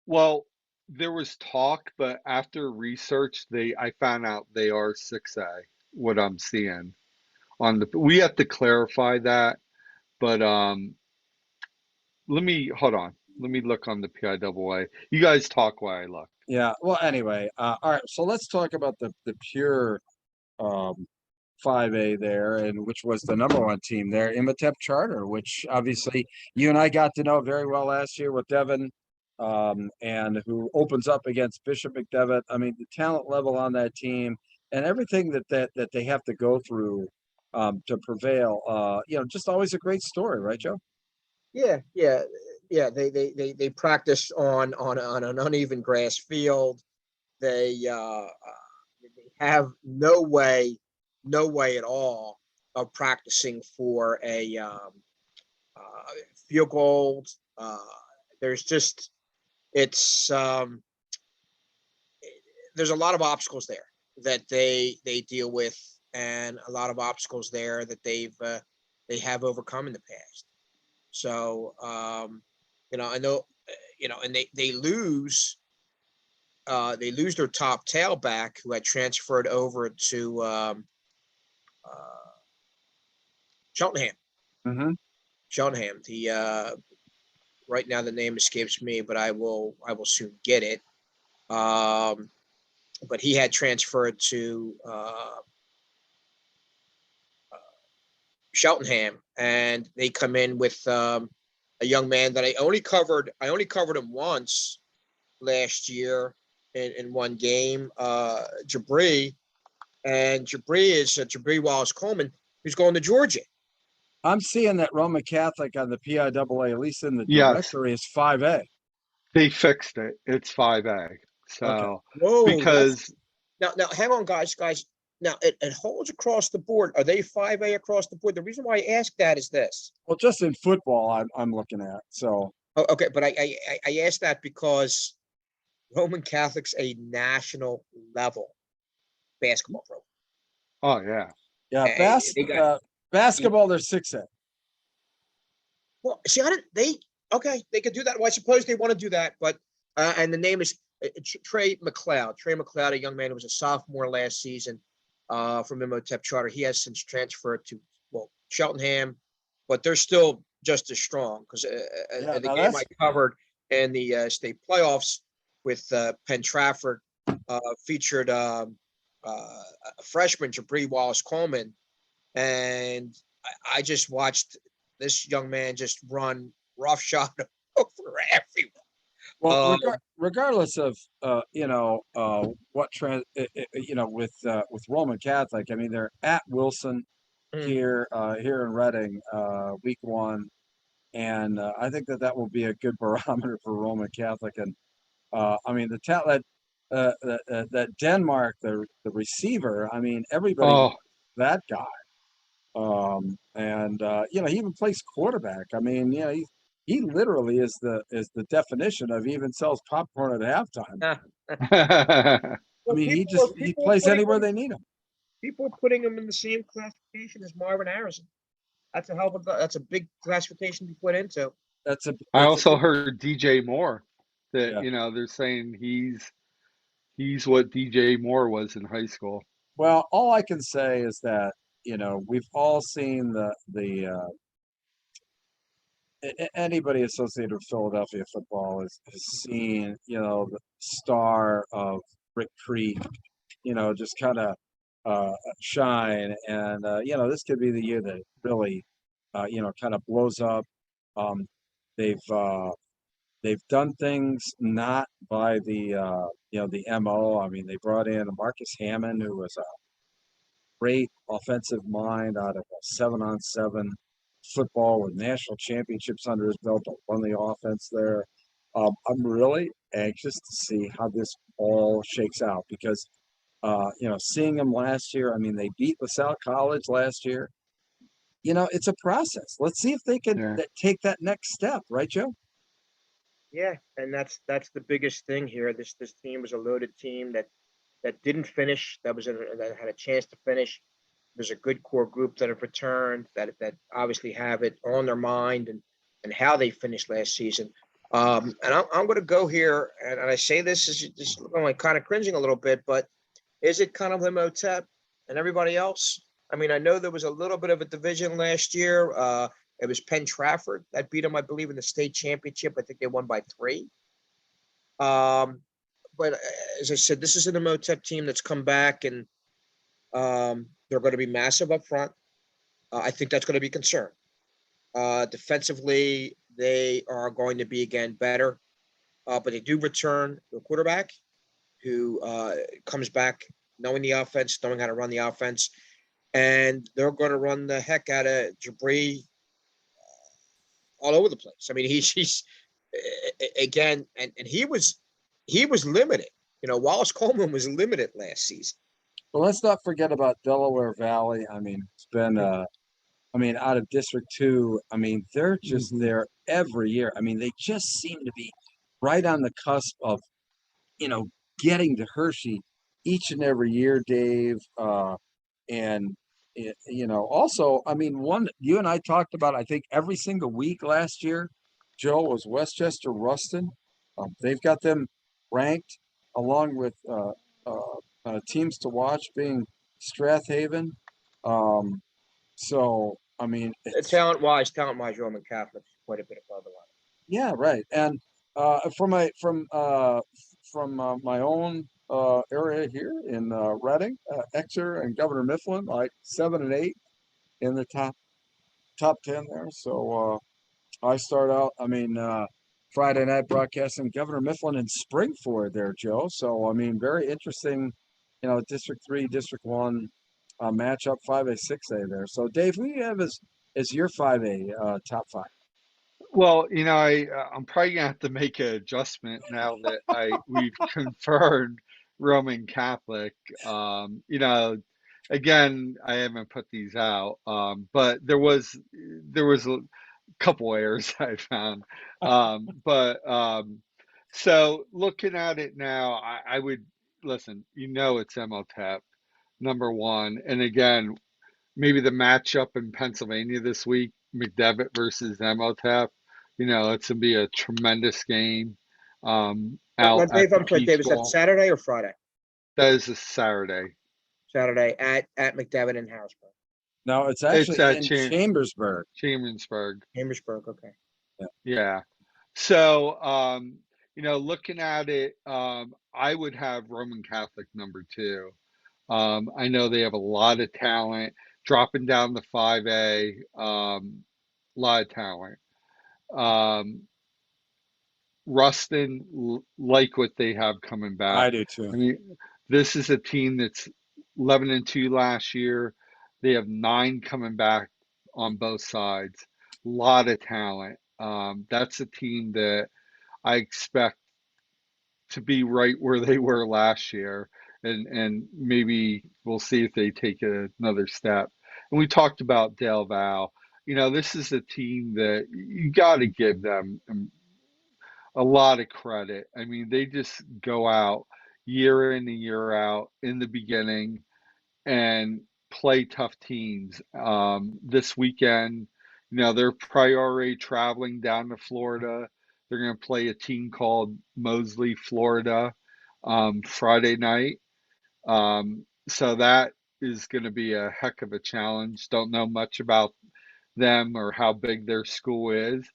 Well, there was talk, but after research, I found out they are 6A, what I'm seeing on the, we have to clarify that, but let me hold on. Let me look on the PIAA. You guys talk while I look. Yeah. Well, anyway, all right. So let's talk about the pure um, 5A there, and which was the number one team there, Imhotep Charter, which obviously you and I got to know very well last year with Devin, and who opens up against Bishop McDevitt. I mean, the talent level on that team and everything that they have to go through to prevail. Just always a great story, right, Joe? Yeah, yeah, yeah. They practice on an uneven grass field. They have no way at all of practicing for a field goal. There's just it's there's a lot of obstacles there that they deal with, and a lot of obstacles there that they have overcome in the past. So I know, and they lose their top tailback who had transferred over to Cheltenham. Mm-hmm. Cheltenham. The right now the name escapes me, but I will soon get it. But he had transferred to Cheltenham, and they come in with a young man that I only covered him once last year in one game, Jabri. And Jabri is Jabri Wallace Coleman, who's going to Georgia. I'm seeing that Roman Catholic on the PIAA, at least in the Yes, directory, is 5A. they fixed it. It's 5A. Okay. So Whoa, because now hang on, guys. Now it holds across the board. Are they 5A across the board? The reason why I ask that is this. Well, just in football, I'm looking at. So Okay, but I asked that because Roman Catholic's a national level basketball program. oh yeah. yeah, They got basketball, they're 6A. well. See, they could do that. Well, I suppose they want to do that, but and the name is Trey McLeod. Trey McLeod, a young man who was a sophomore last season from Imhotep Charter. He has since transferred to Cheltenham, but they're still just as strong because the game I covered in the state playoffs with Penn Trafford featured a freshman, Jabri Wallace Coleman, and I just watched this young man just run roughshod over everyone. Well, regardless of what with Roman Catholic, I mean they're at Wilson here in Reading, week 1, and I think that will be a good barometer for Roman Catholic. And I mean the talent that Denmark, the receiver. I mean everybody knows that guy. He even plays quarterback. I mean, he literally is the definition of even sells popcorn at halftime. I mean, he plays anywhere they need him. People are putting him in the same classification as Marvin Harrison. That's a big classification to put into. I also heard DJ Moore that they're saying he's what DJ Moore was in high school. Well, all I can say is that we've all seen anybody associated with Philadelphia football has seen the star of Brick Creek just kind of shine, and this could be the year that really kind of blows up. They've done things not by the the MO. I mean, they brought in Marcus Hammond, who was a great offensive mind out of a 7-on-7 football with national championships under his belt to run the offense there. I'm really anxious to see how this all shakes out because, seeing them last year, I mean, they beat LaSalle College last year. It's a process. Let's see if they can take that next step, right, Joe? Yeah, and that's the biggest thing here. This team was a loaded team that didn't finish. That had a chance to finish. There's a good core group that have returned that obviously have it on their mind and how they finished last season. And I'm going to go here, and I say this is just like kind of cringing a little bit, but is it kind of Imhotep and everybody else? I mean, I know there was a little bit of a division last year. It was Penn Trafford that beat them, I believe, in the state championship. I think they won by 3. But as I said, this is an Imhotep team that's come back and They're going to be massive up front. I think that's going to be a concern. Defensively, they are going to be again better, but they do return the quarterback who comes back knowing the offense, knowing how to run the offense, and they're going to run the heck out of Jabri all over the place. I mean, he's again, and he was limited. Wallace Coleman was limited last season. Well, let's not forget about Delaware Valley. I mean, it's been out of District 2, I mean, they're just there every year. I mean, they just seem to be right on the cusp of, getting to Hershey each and every year, Dave. And, also, I mean, one, you and I talked about, I think, every single week last year, Joe, was Westchester Ruston. They've got them ranked along with teams to watch being Strathaven. So, I mean, Talent-wise, Roman Catholic is quite a bit above the line. Yeah, right. And from my own area here in Reading, Exeter and Governor Mifflin, like 7 and 8 in the top 10 there. So I start out. I mean, Friday night broadcasting Governor Mifflin in Springford there, Joe. So I mean, very interesting. District 3, District 1 matchup, 5A, 6A there. So Dave, who do you have as your 5A top 5? Well, I'm probably gonna have to make an adjustment now that we've confirmed Roman Catholic. Again, I haven't put these out, but there was a couple errors I found. So looking at it now, I would listen. It's MLTEP number one, and again, maybe the matchup in Pennsylvania this week, McDevitt versus MLTEP. It's gonna be a tremendous game. Out Now, at Dave, the I'm sorry, Dave, is that Peach Bowl. Saturday or Friday? That is a Saturday. Saturday at McDevitt in Harrisburg. No, it's It's actually at in Chambersburg. Chambersburg. Chambersburg, okay. Yeah. So, looking at it, I would have Roman Catholic number two. I know they have a lot of talent. Dropping down to 5A, a lot of talent. Um, Ruston like what they have coming back. I do too. I mean, this is a team that's 11-2 last year. They have 9 coming back on both sides. A lot of talent. That's a team that I expect to be right where they were last year, and maybe we'll see if they take another step. And we talked about Del Val. This is a team that you got to give them a lot of credit. I mean, they just go out year in and year out in the beginning and play tough teams. This weekend, they're priority traveling down to Florida. They're going to play a team called Mosley, Florida, Friday night. So that is going to be a heck of a challenge. Don't know much about them or how big their school is.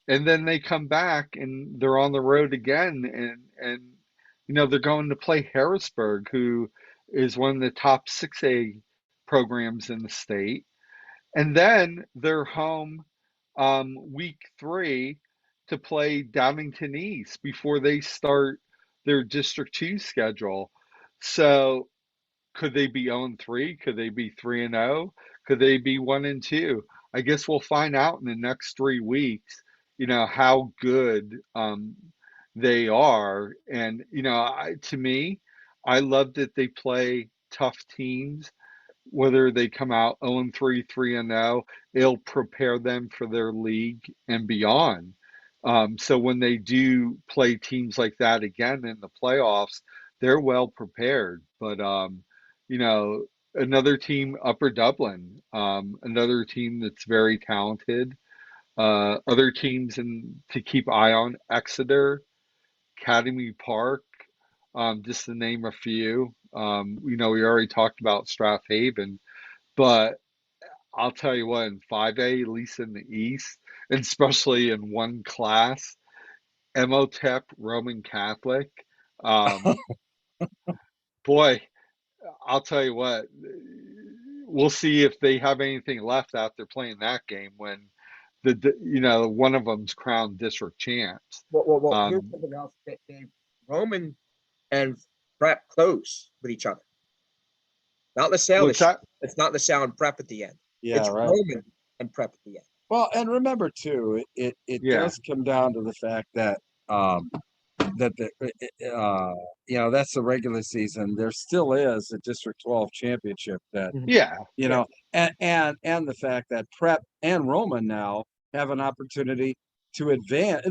And then they come back and they're on the road again, and they're going to play Harrisburg, who is one of the top 6A programs in the state. And then they're home week 3 to play Downington East before they start their District 2 schedule. So could they be 0-3? Could they be 3-0? Could they be 1-2? I guess we'll find out in the next 3 weeks, how good they are. And, to me, I love that they play tough teams. Whether they come out 0-3, 3-0, it'll prepare them for their league and beyond. So when they do play teams like that again in the playoffs, they're well prepared. But another team, Upper Dublin, another team that's very talented. Other teams to keep eye on: Exeter, Academy Park, just to name a few. We already talked about Strathaven, but I'll tell you what, in 5A, at least in the East, and especially in one class, MOTEP Roman Catholic. Um, Boy, I'll tell you what, we'll see if they have anything left after playing that game when one of them's crowned district champs. Well, here's something else. Roman and Prep close with each other. Not LaSalle. It's not LaSalle and Prep at the end. Yeah, it's right. Roman and Prep at the end. Well, and remember too, it does come down to the fact that that's the regular season. There still is a District 12 championship that and the fact that Prep and Roman now have an opportunity to advance.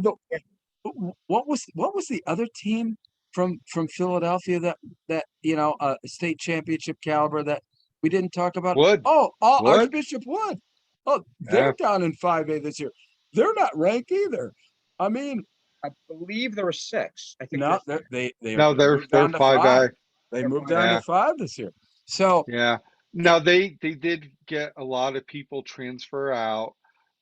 What was the other team from Philadelphia that a state championship caliber that we didn't talk about? Wood. Wood. Archbishop Wood. Oh, they're down in 5A this year. They're not ranked either. I mean, I believe there were 6. I think they're 5A. They moved down to 5 this year. So now they did get a lot of people transfer out.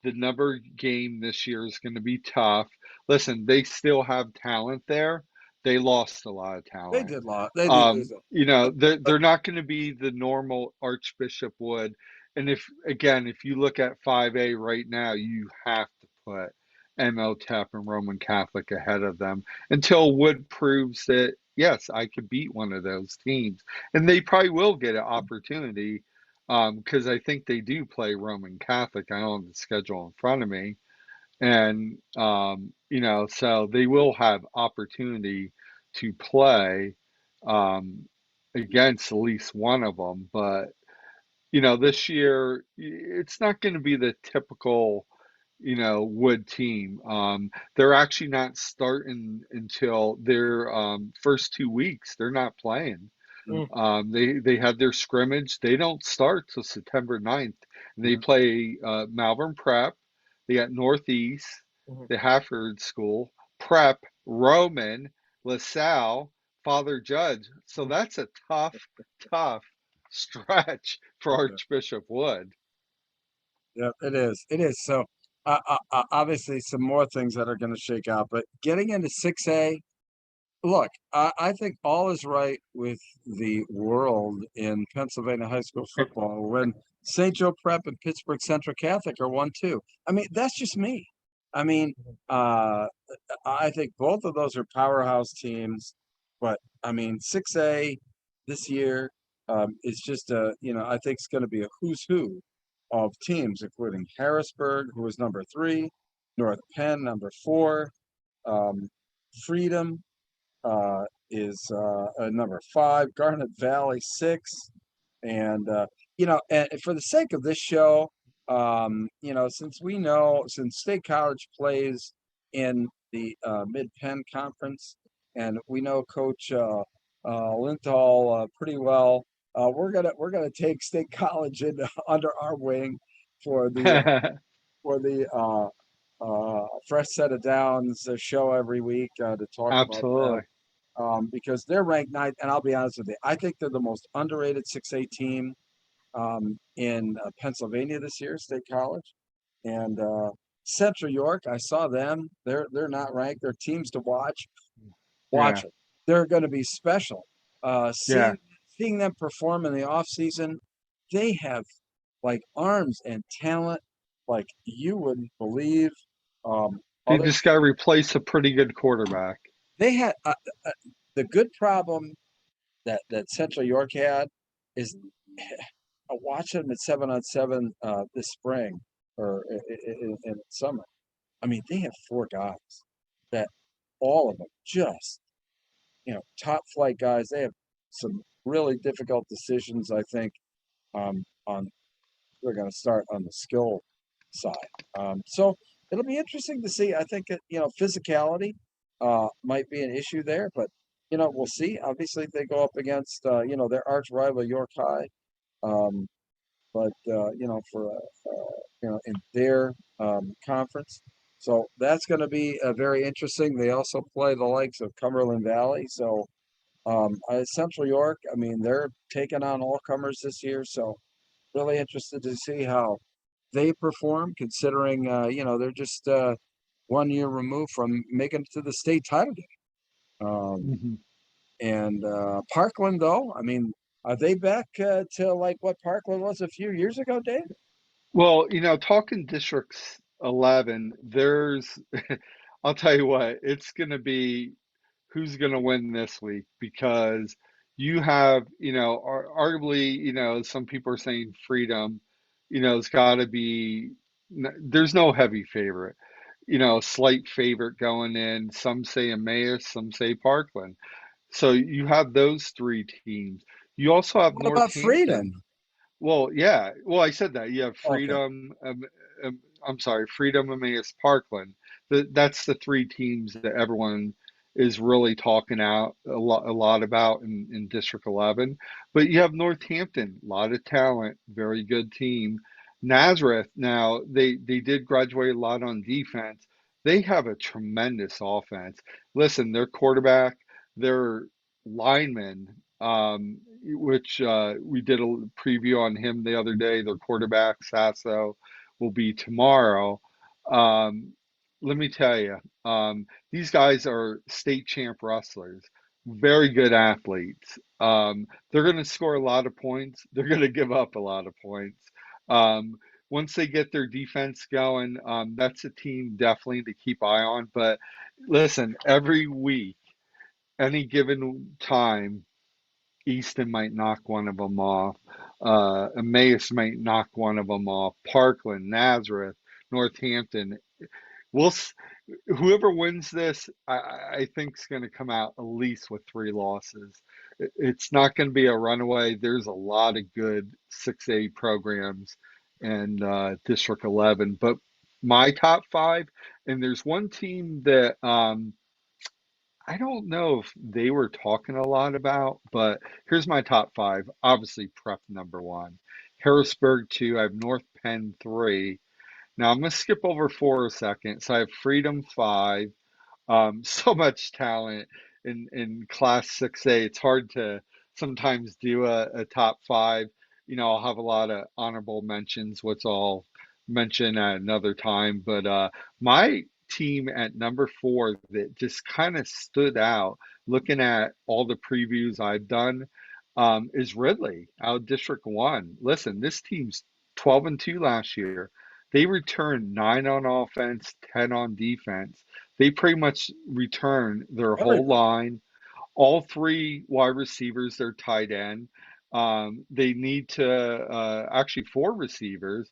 The number game this year is going to be tough. Listen, they still have talent there. They lost a lot of talent. They did lose. They're not going to be the normal Archbishop Wood. And if you look at 5A right now, you have to put MLTEP and Roman Catholic ahead of them until Wood proves that, yes, I could beat one of those teams. And they probably will get an opportunity because I think they do play Roman Catholic. I don't have the schedule in front of me. And, so they will have opportunity to play against at least one of them. But, this year, it's not going to be the typical, Wood team. They're actually not starting until their first 2 weeks. They're not playing. They had their scrimmage. They don't start till September 9th. They play Malvern Prep. They got Northeast, the Hafford School, Prep, Roman, LaSalle, Father Judge. So that's a tough stretch for Archbishop Wood. Yeah, it is. It is. So obviously some more things that are going to shake out, but getting into 6A, look, I think all is right with the world in Pennsylvania high school football when St. Joe Prep and Pittsburgh Central Catholic are 1-2. I mean, that's just me. I mean, I think both of those are powerhouse teams, but I mean, 6A this year is just I think it's going to be a who's who of teams, including Harrisburg, who is number 3, North Penn, number 4, Freedom is number 5, Garnet Valley 6, and and for the sake of this show, since State College plays in the Mid-Penn Conference, and we know Coach Linthal pretty well, we're gonna take State College under our wing for the Fresh Set of Downs show every week to talk Absolutely. about them, because they're ranked 9th, and I'll be honest with you, I think they're the most underrated 6A team in Pennsylvania this year, State College. And Central York, I saw them. They're not ranked. They're teams to watch. Watch them. They're going to be special. Seeing them perform in the off season, they have like arms and talent like you wouldn't believe. They just got to replace a pretty good quarterback. They had the good problem that Central York had is I watched them at 7-on-7 this spring or in summer. I mean, they have 4 guys that all of them just top flight guys. They have some really difficult decisions. I think they're going to start on the skill side. So it'll be interesting to see. I think physicality might be an issue there, but we'll see. Obviously, they go up against their arch rival York High, but for in their conference. So that's going to be very interesting. They also play the likes of Cumberland Valley. So Central York, I mean, they're taking on all comers this year. So really interested to see how they perform, considering they're just 1 year removed from making it to the state title game. And Parkland, though, I mean, Are they back to like what Parkland was a few years ago, Dave? Well, talking districts 11, I'll tell you what, it's going to be who's going to win this week because you have, arguably, some people are saying Freedom, it's got to be, there's no heavy favorite, slight favorite going in. Some say Emmaus, some say Parkland. So you have those three teams. You also have What about Northampton. Freedom? Well, yeah. Well, I said that. You have Okay. Freedom. I'm sorry, Freedom, Emmaus, Parkland. That's the three teams that everyone is really talking out a lot about in District 11. But you have Northampton, a lot of talent, very good team. Nazareth. Now they did graduate a lot on defense. They have a tremendous offense. Listen, their quarterback, their linemen, which we did a preview on him the other day. Their quarterback, Sasso, will be tomorrow. Um, Let me tell you, these guys are state champ wrestlers, very good athletes. They're going to score a lot of points. They're going to give up a lot of points. Um, Once they get their defense going, that's a team definitely to keep eye on. But listen, every week, any given time, Easton might knock one of them off. Emmaus might knock one of them off. Parkland, Nazareth, Northampton. We'll whoever wins this, I think is going to come out at least with three losses. It's not going to be a runaway. There's a lot of good 6A programs in District 11, but my top five, and there's one team that I don't know if they were talking a lot about, but here's my top five. Obviously, Prep number one, Harrisburg two. I have North Penn three. Now I'm gonna skip over four a second. So I have Freedom five. So much talent in Class 6A. It's hard to sometimes do a top five. I'll have a lot of honorable mentions, which I'll mention at another time. But my team at number four that just kind of stood out, looking at all the previews I've done, is Ridley out of District 1. Listen, this team's 12-2 last year. They returned 9 on offense, 10 on defense. They pretty much return their whole Everything. line, all three wide receivers, their tight end. They need to actually four receivers.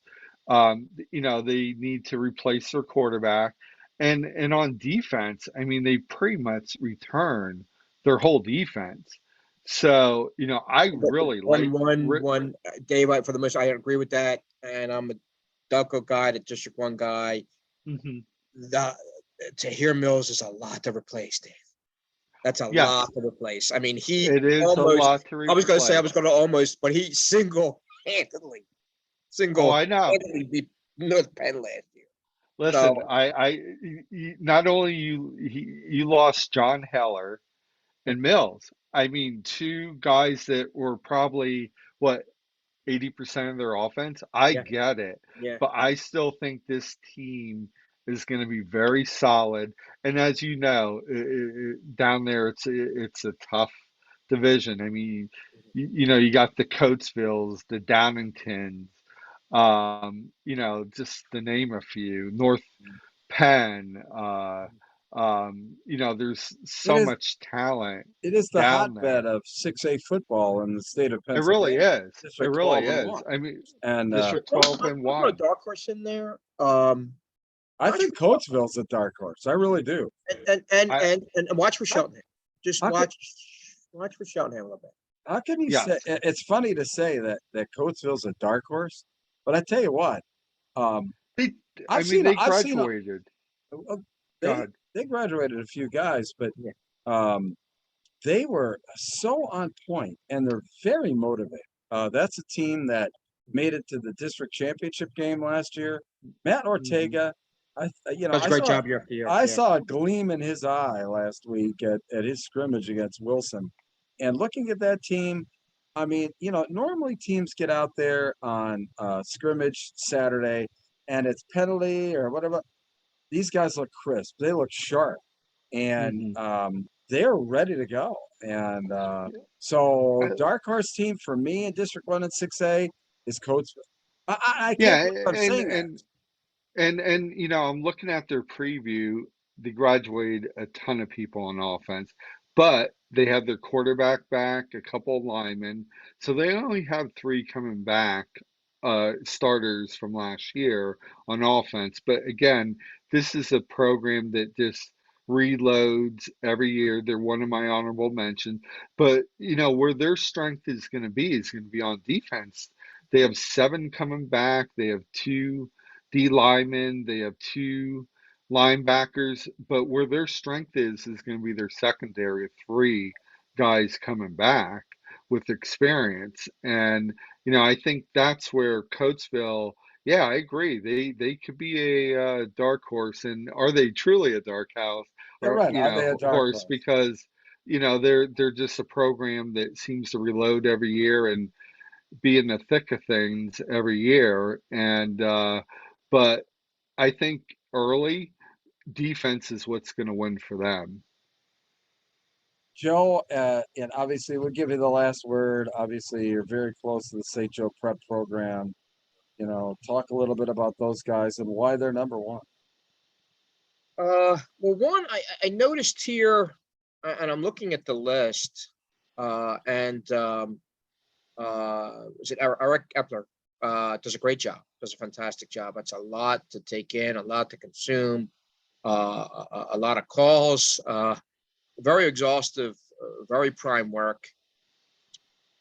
They need to replace their quarterback, and on defense, I mean, they pretty much return their whole defense. So I But really like. Dave, for the most, I agree with that. And I'm a Delco guy, the District 1 guy. Mhm. The Tahir Mills is a lot to replace, Dave. That's a Yes, lot to replace. I mean, he it is a almost, lot to I was going to say, I replace. was going to almost, but he Oh, I know. single-handedly beat North Penn last year. Listen, So, not only you lost John Heller and Mills. I mean, two guys that were probably what 80% of their offense. I yeah, get it, yeah. but I still think this team is going to be very solid. And as you know, down there, it's a tough division. I mean, you got the Coatesvilles, the Downingtons, just to name a few, North Penn. There's It so is much talent it is the down hotbed there. of 6A football in the state of It really Pennsylvania, is. It District really 12 and is. 1. I mean, And District 12 and I'll put a 1. dark horse in there. I Watch think for Coatesville's a dark horse. I really do. I and watch for How, Cheltenham. Just how can watch for Cheltenham a little bit. how can you say yes. it's funny to say that Coatesville's a dark horse, but I tell you what, um, They I I've mean seen they I've seen graduated. they God. they graduated a few guys, but Yeah. um, they were so on point and they're very motivated. That's a team that made it to the district championship game last year. Matt Hmm. Ortega, I you know Does a great job year after year. I Yeah. saw a gleam in his eye last week at his scrimmage against Wilson. And looking at that team, I mean, normally teams get out there on scrimmage Saturday and it's penalty or whatever. These guys look crisp. They look sharp. and Mhm. they're ready to go. And so dark horse team for me in District 1 and 6A is Coatesville. I can't Yeah, believe I'm saying that. and I'm looking at their preview. They graduated a ton of people on offense, but they have their quarterback back, a couple of linemen, so they only have three coming back, starters from last year on offense. But again, this is a program that just reloads every year. They're one of my honorable mentions, but where their strength is going to be on defense. They have seven coming back. They have two D linemen, they have two linebackers, but where their strength is going to be their secondary of three guys coming back with experience. And I think that's where Coatesville, yeah, I agree. They could be a dark horse, and are they truly a dark house You're or right. Are they a dark horse? horse? Because they're just a program that seems to reload every year and be in the thick of things every year. And but I think early defense is what's going to win for them. Joe, and obviously we'll give you the last word. Obviously, you're very close to the St. Joe Prep program. Talk a little bit about those guys and why they're number one. Well, one, I noticed here, and I'm looking at the list, and is it Eric Epler? Does a great job, does a fantastic job. That's a lot to take in, a lot to consume, a lot of calls, very exhaustive, very prime work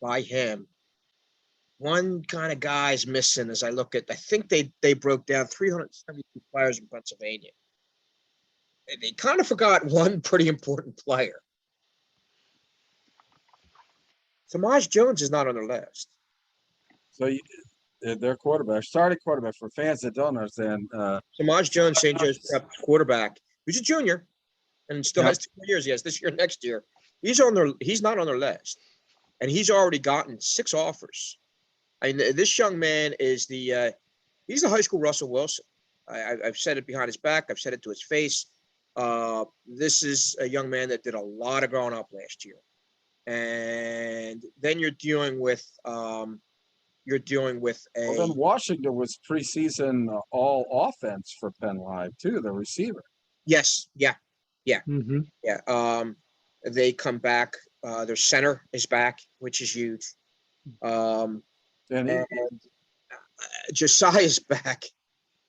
by him. One kind of guy's missing as I look at, I think they broke down 372 players in Pennsylvania. They kind of forgot one pretty important player. Samaj Jones is not on their list. So their quarterback, starting quarterback for fans that don't understand. Samaj Jones, St. Joe's Prep quarterback, who's a junior and still Yep. has 2 years. He has this year, next year. He's not on their list, and he's already gotten 6 offers. I mean, this young man is he's the high school Russell Wilson. I've said it behind his back. I've said it to his face. This is a young man that did a lot of growing up last year, and then you're dealing with a. Well, then Washington was preseason all offense for Penn Live too. The receiver. Yes, yeah. Mm-hmm. Yeah. They come back. Their center is back, which is huge. And Josiah's back,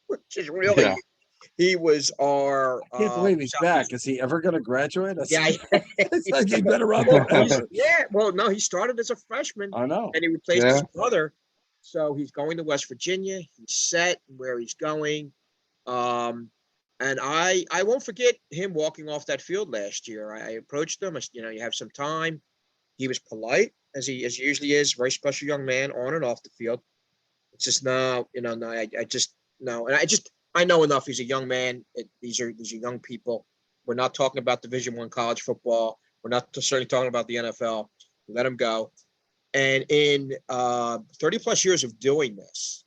which is really. Yeah. He was our. I can't believe he's back. Is he ever going to graduate? Yeah. It's like he's been around forever. Yeah. Well, no, he started as a freshman. I know. And he replaced his brother. So he's going to West Virginia. He's set where he's going. And I won't forget him walking off that field last year. I approached him. You have some time. He was polite, as he usually is. Very special young man, on and off the field. It's just no. I just no, and I know enough. He's a young man. These are young people. We're not talking about Division I college football. We're not certainly talking about the NFL. Let him go. And in 30 plus years of doing this,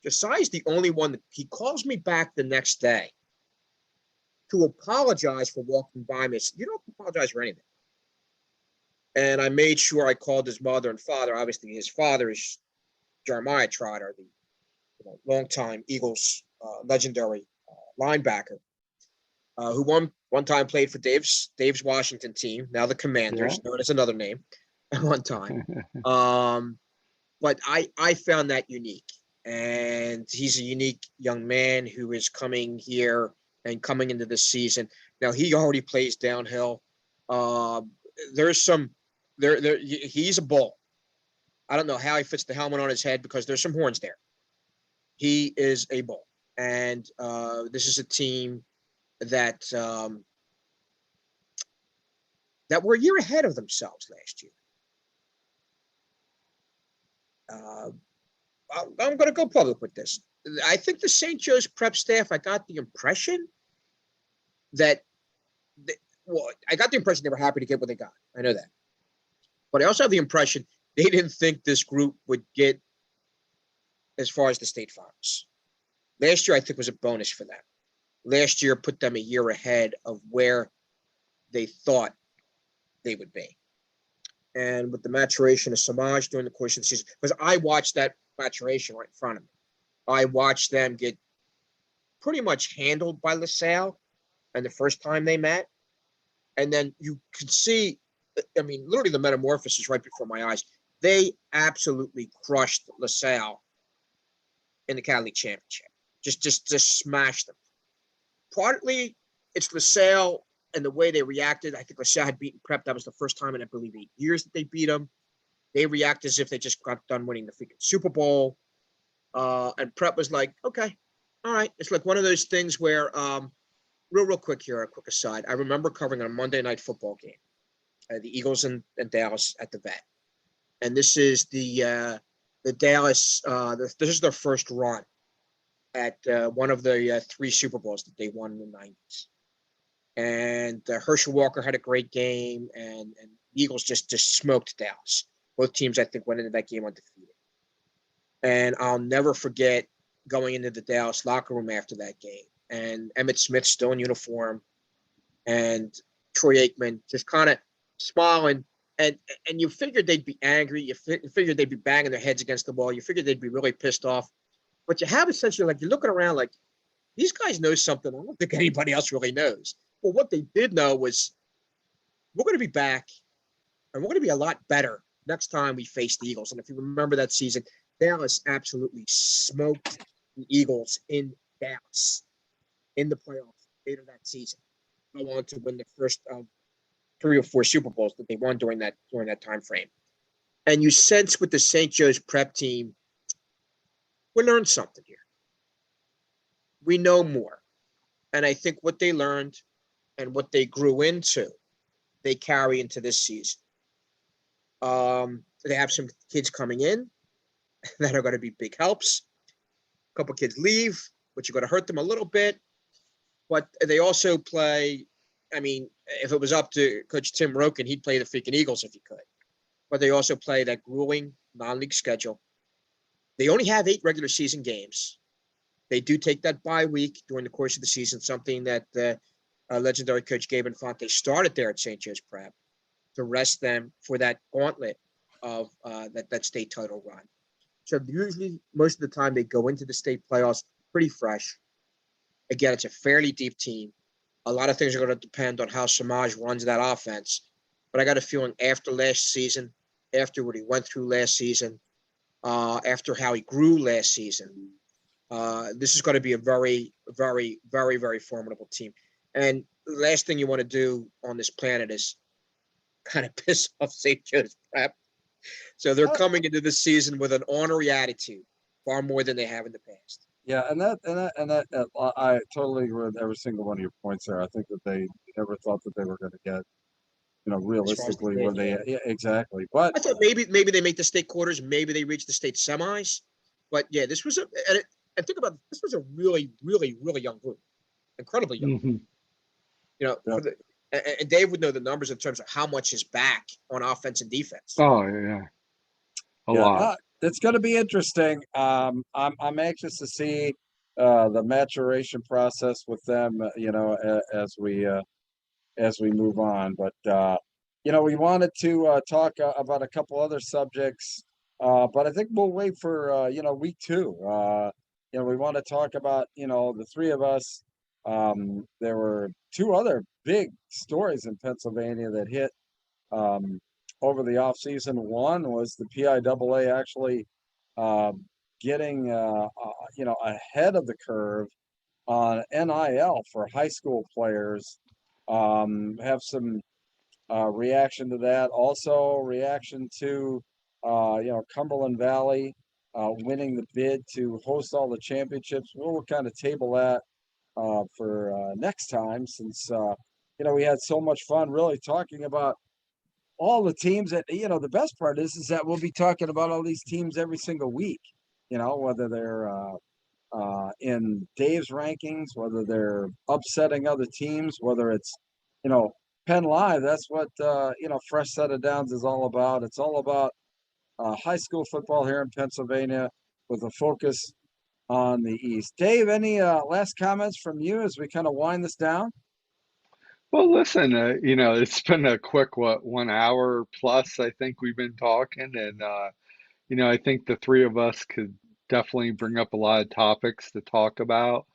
Josiah's the only one that he calls me back the next day to apologize for walking by me. You don't apologize for anything. And I made sure I called his mother and father. Obviously, his father is Jeremiah Trotter, the longtime Eagles legendary linebacker, who one time played for Dave's Washington team, now the Commanders, known as another name at one time. But I found that unique. And he's a unique young man who is coming here and coming into this season. Now, he already plays downhill. There's some there. He's a bull. I don't know how he fits the helmet on his head because there's some horns there. He is a bull, and this is a team that that were a year ahead of themselves last year. I'm going to go public with this. I think the St. Joe's Prep staff, I got the impression that they were happy to get what they got. I know that. But I also have the impression they didn't think this group would get as far as the state finals. Last year, I think, was a bonus for them. Last year put them a year ahead of where they thought they would be. And with the maturation of Samaj during the course of the season, because I watched that maturation right in front of me. I watched them get pretty much handled by LaSalle and the first time they met. And then you could see, I mean, literally the metamorphosis right before my eyes. They absolutely crushed LaSalle in the Cali Championship. Just smashed them. Partly it's LaSalle and the way they reacted. I think LaSalle had beaten Prep. That was the first time in, I believe, 8 years that they beat them. They react as if they just got done winning the freaking Super Bowl. And Prep was like, okay, all right. It's like one of those things where, real quick here, a quick aside. I remember covering a Monday Night Football game, the Eagles and Dallas at the Vet. And this is the Dallas, this is their first run at one of the 3 Super Bowls that they won in the 90s. And Herschel Walker had a great game, and the Eagles just smoked Dallas. Both teams, I think, went into that game undefeated. And I'll never forget going into the Dallas locker room after that game, and Emmitt Smith still in uniform, and Troy Aikman just kind of smiling. And you figured they'd be angry. You figured they'd be banging their heads against the wall. You figured they'd be really pissed off. But you have essentially, like, you're looking around like, these guys know something I don't think anybody else really knows. Well, what they did know was we're going to be back, and we're going to be a lot better next time we face the Eagles. And if you remember that season, Dallas absolutely smoked the Eagles in Dallas in the playoffs later that season. Go on to win the first 3 or 4 Super Bowls that they won during that time frame. And you sense with the St. Joe's Prep team, we learned something here. We know more. And I think what they learned and what they grew into, they carry into this season. They have some kids coming in that are going to be big helps. A couple kids leave, which are going to hurt them a little bit. But they also play, I mean, if it was up to Coach Tim Roken, he'd play the freaking Eagles if he could. But they also play that grueling non-league schedule. They only have 8 regular season games. They do take that bye week during the course of the season, something that legendary coach Gabe Infante started there at St. Joe's Prep to rest them for that gauntlet of that state title run. So usually, most of the time, they go into the state playoffs pretty fresh. Again, it's a fairly deep team. A lot of things are going to depend on how Samaj runs that offense. But I got a feeling after last season, after what he went through last season, after how he grew last season, this is going to be a very, very, very, very formidable team. And the last thing you want to do on this planet is kind of piss off St. Joe's Prep. So they're coming into this season with an ornery attitude, far more than they have in the past. Yeah, and that I totally agree with every single one of your points there. I think that they never thought that they were going to get, realistically where they, yeah, exactly. But I thought maybe they make the state quarters, maybe they reach the state semis. But yeah, this was and think about it, this was a really, really, really young group, incredibly young. Mm-hmm. Yeah. And Dave would know the numbers in terms of how much is back on offense and defense. Oh yeah, a lot. It's going to be interesting. I'm anxious to see the maturation process with them. As we move on. But we wanted to talk about a couple other subjects. But I think we'll wait for week 2. We want to talk about the 3 of us. There were 2 other big stories in Pennsylvania that hit over the offseason. One was the PIAA actually getting ahead of the curve on NIL for high school players. Have some reaction to that. Also, reaction to Cumberland Valley winning the bid to host all the championships. We'll kind of table that for next time, since we had so much fun really talking about all the teams. That the best part is that we'll be talking about all these teams every single week. Whether they're in Dave's rankings, whether they're upsetting other teams, whether it's Penn Live. That's what Fresh Set of Downs is all about. It's all about high school football here in Pennsylvania with a focus on the East. Dave, any last comments from you as we kind of wind this down? Well, listen, it's been a quick, 1 hour plus, I think we've been talking. And, I think the three of us could definitely bring up a lot of topics to talk about.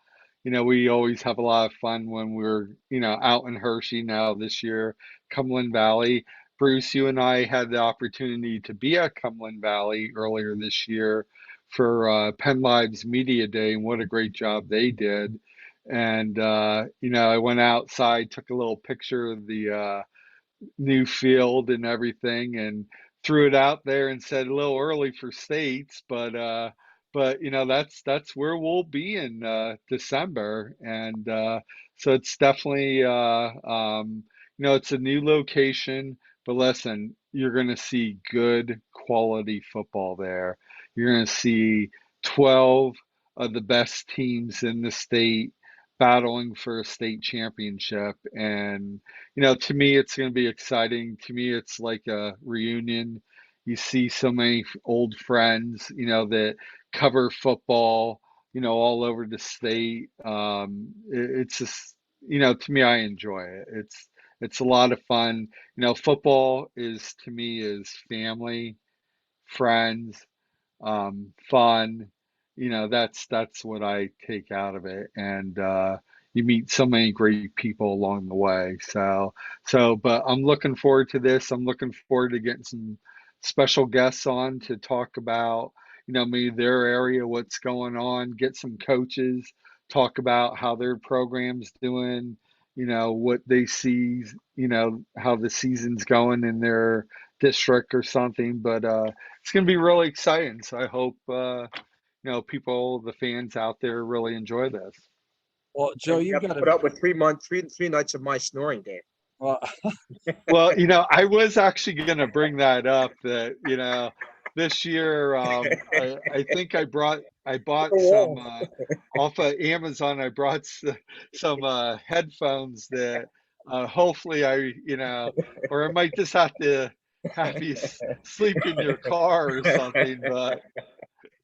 We always have a lot of fun when we're, out in Hershey now this year, Cumberland Valley. Bruce, you and I had the opportunity to be at Cumberland Valley earlier this year for Penn Live's Media Day, and what a great job they did. And, I went outside, took a little picture of the new field and everything, and threw it out there and said a little early for states, but that's where we'll be in December. And so it's definitely it's a new location, but listen, you're going to see good quality football there. You're going to see 12 of the best teams in the state battling for a state championship. And to me, it's going to be exciting. To me, it's like a reunion. You see so many old friends, that cover football, all over the state. It's just, to me, I enjoy it. It's a lot of fun. Football is, to me, is family, friends, fun. That's what I take out of it. And you meet so many great people along the way. But I'm looking forward to this. I'm looking forward to getting some special guests on to talk about, maybe their area, what's going on, get some coaches, talk about how their program's doing, what they see, how the season's going in their district or something. But it's going to be really exciting. So I hope, people, the fans out there really enjoy this. Well, Joe, And you you've have to got put to. up with 3 months, three nights of my snoring, Dave. Well, Well, I was actually going to bring that up that, this year, I think I bought some, Oh, off of Amazon. I brought some headphones that hopefully or I might just have to have you sleep in your car or something. But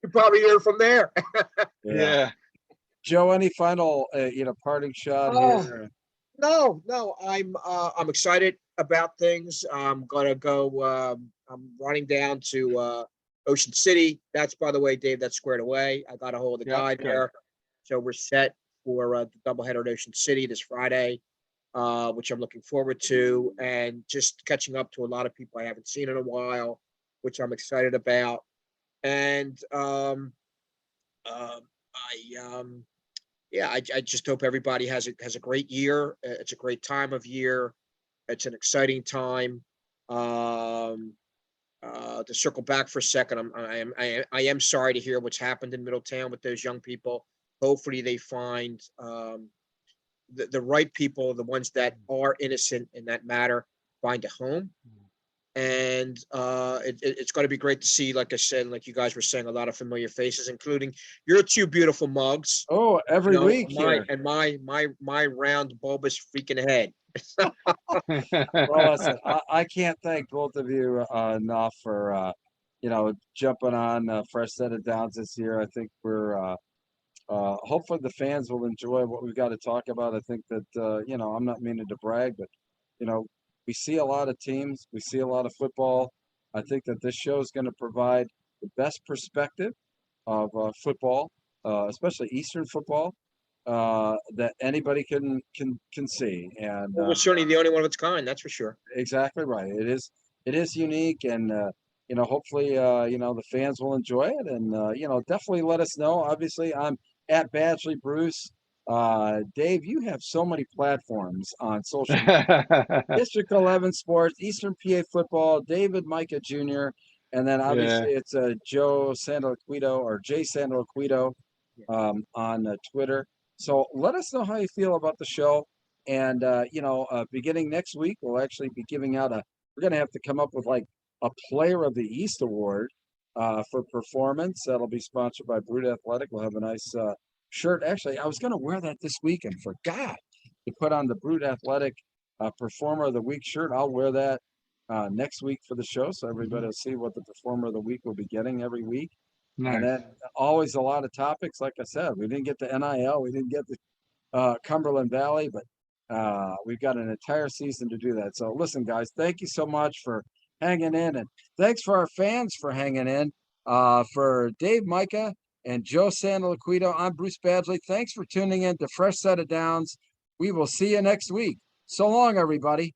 you probably hear from there. yeah. yeah. Joe, any final, parting shot Oh, here? no, I'm excited about things. I'm gonna go. I'm running down to Ocean City. That's, by the way, Dave, that's squared away. I got a hold of the Yep. guy Good. there, so we're set for the doubleheader at Ocean City this Friday, which I'm looking forward to, and just catching up to a lot of people I haven't seen in a while, which I'm excited about. And I yeah, I just hope everybody has a great year. It's a great time of year. It's an exciting time. Um, to circle back for a second, I am sorry to hear what's happened in Middletown with those young people. Hopefully, they find the right people, the ones that are innocent in that matter, find a home. And it's going to be great to see, like I said, like you guys were saying, a lot of familiar faces, including your two beautiful mugs. Oh, every week My here. and my round bulbous freaking head. Well, listen, I can't thank both of you enough for jumping on Fresh Set of Downs this year. I think we're hopefully the fans will enjoy what we've got to talk about. I think that I'm not meaning to brag, but you know we see a lot of teams, we see a lot of football. I think that this show is going to provide the best perspective of football, especially Eastern football, that anybody can see. And Well, we're certainly the only one of its kind, that's for sure. exactly right. It is unique, and hopefully the fans will enjoy it, and definitely let us know. Obviously, I'm at Badgley Bruce. Dave, you have so many platforms on social media. District 11 Sports, Eastern PA Football, David Micah Jr., and then Yeah. obviously it's Joe Santoliquito or Jay Santoliquito on Twitter. So let us know how you feel about the show. And, beginning next week, we'll actually be giving out we're going to have to come up with like a Player of the East award for performance. That'll be sponsored by Brood Athletic. We'll have a nice shirt. Actually, I was going to wear that this week and forgot to put on the Brood Athletic Performer of the Week shirt. I'll wear that next week for the show, so everybody will see what the Performer of the Week will be getting every week. And Nice. then always a lot of topics. Like I said, we didn't get the NIL, we didn't get the Cumberland Valley, but We've got an entire season to do that. So listen, guys, thank you so much for hanging in, and thanks for our fans for hanging in. For Dave Micah and Joe Santoliquito, I'm Bruce Badgley. Thanks for tuning in to Fresh Set of Downs. We will see you next week. So long, everybody.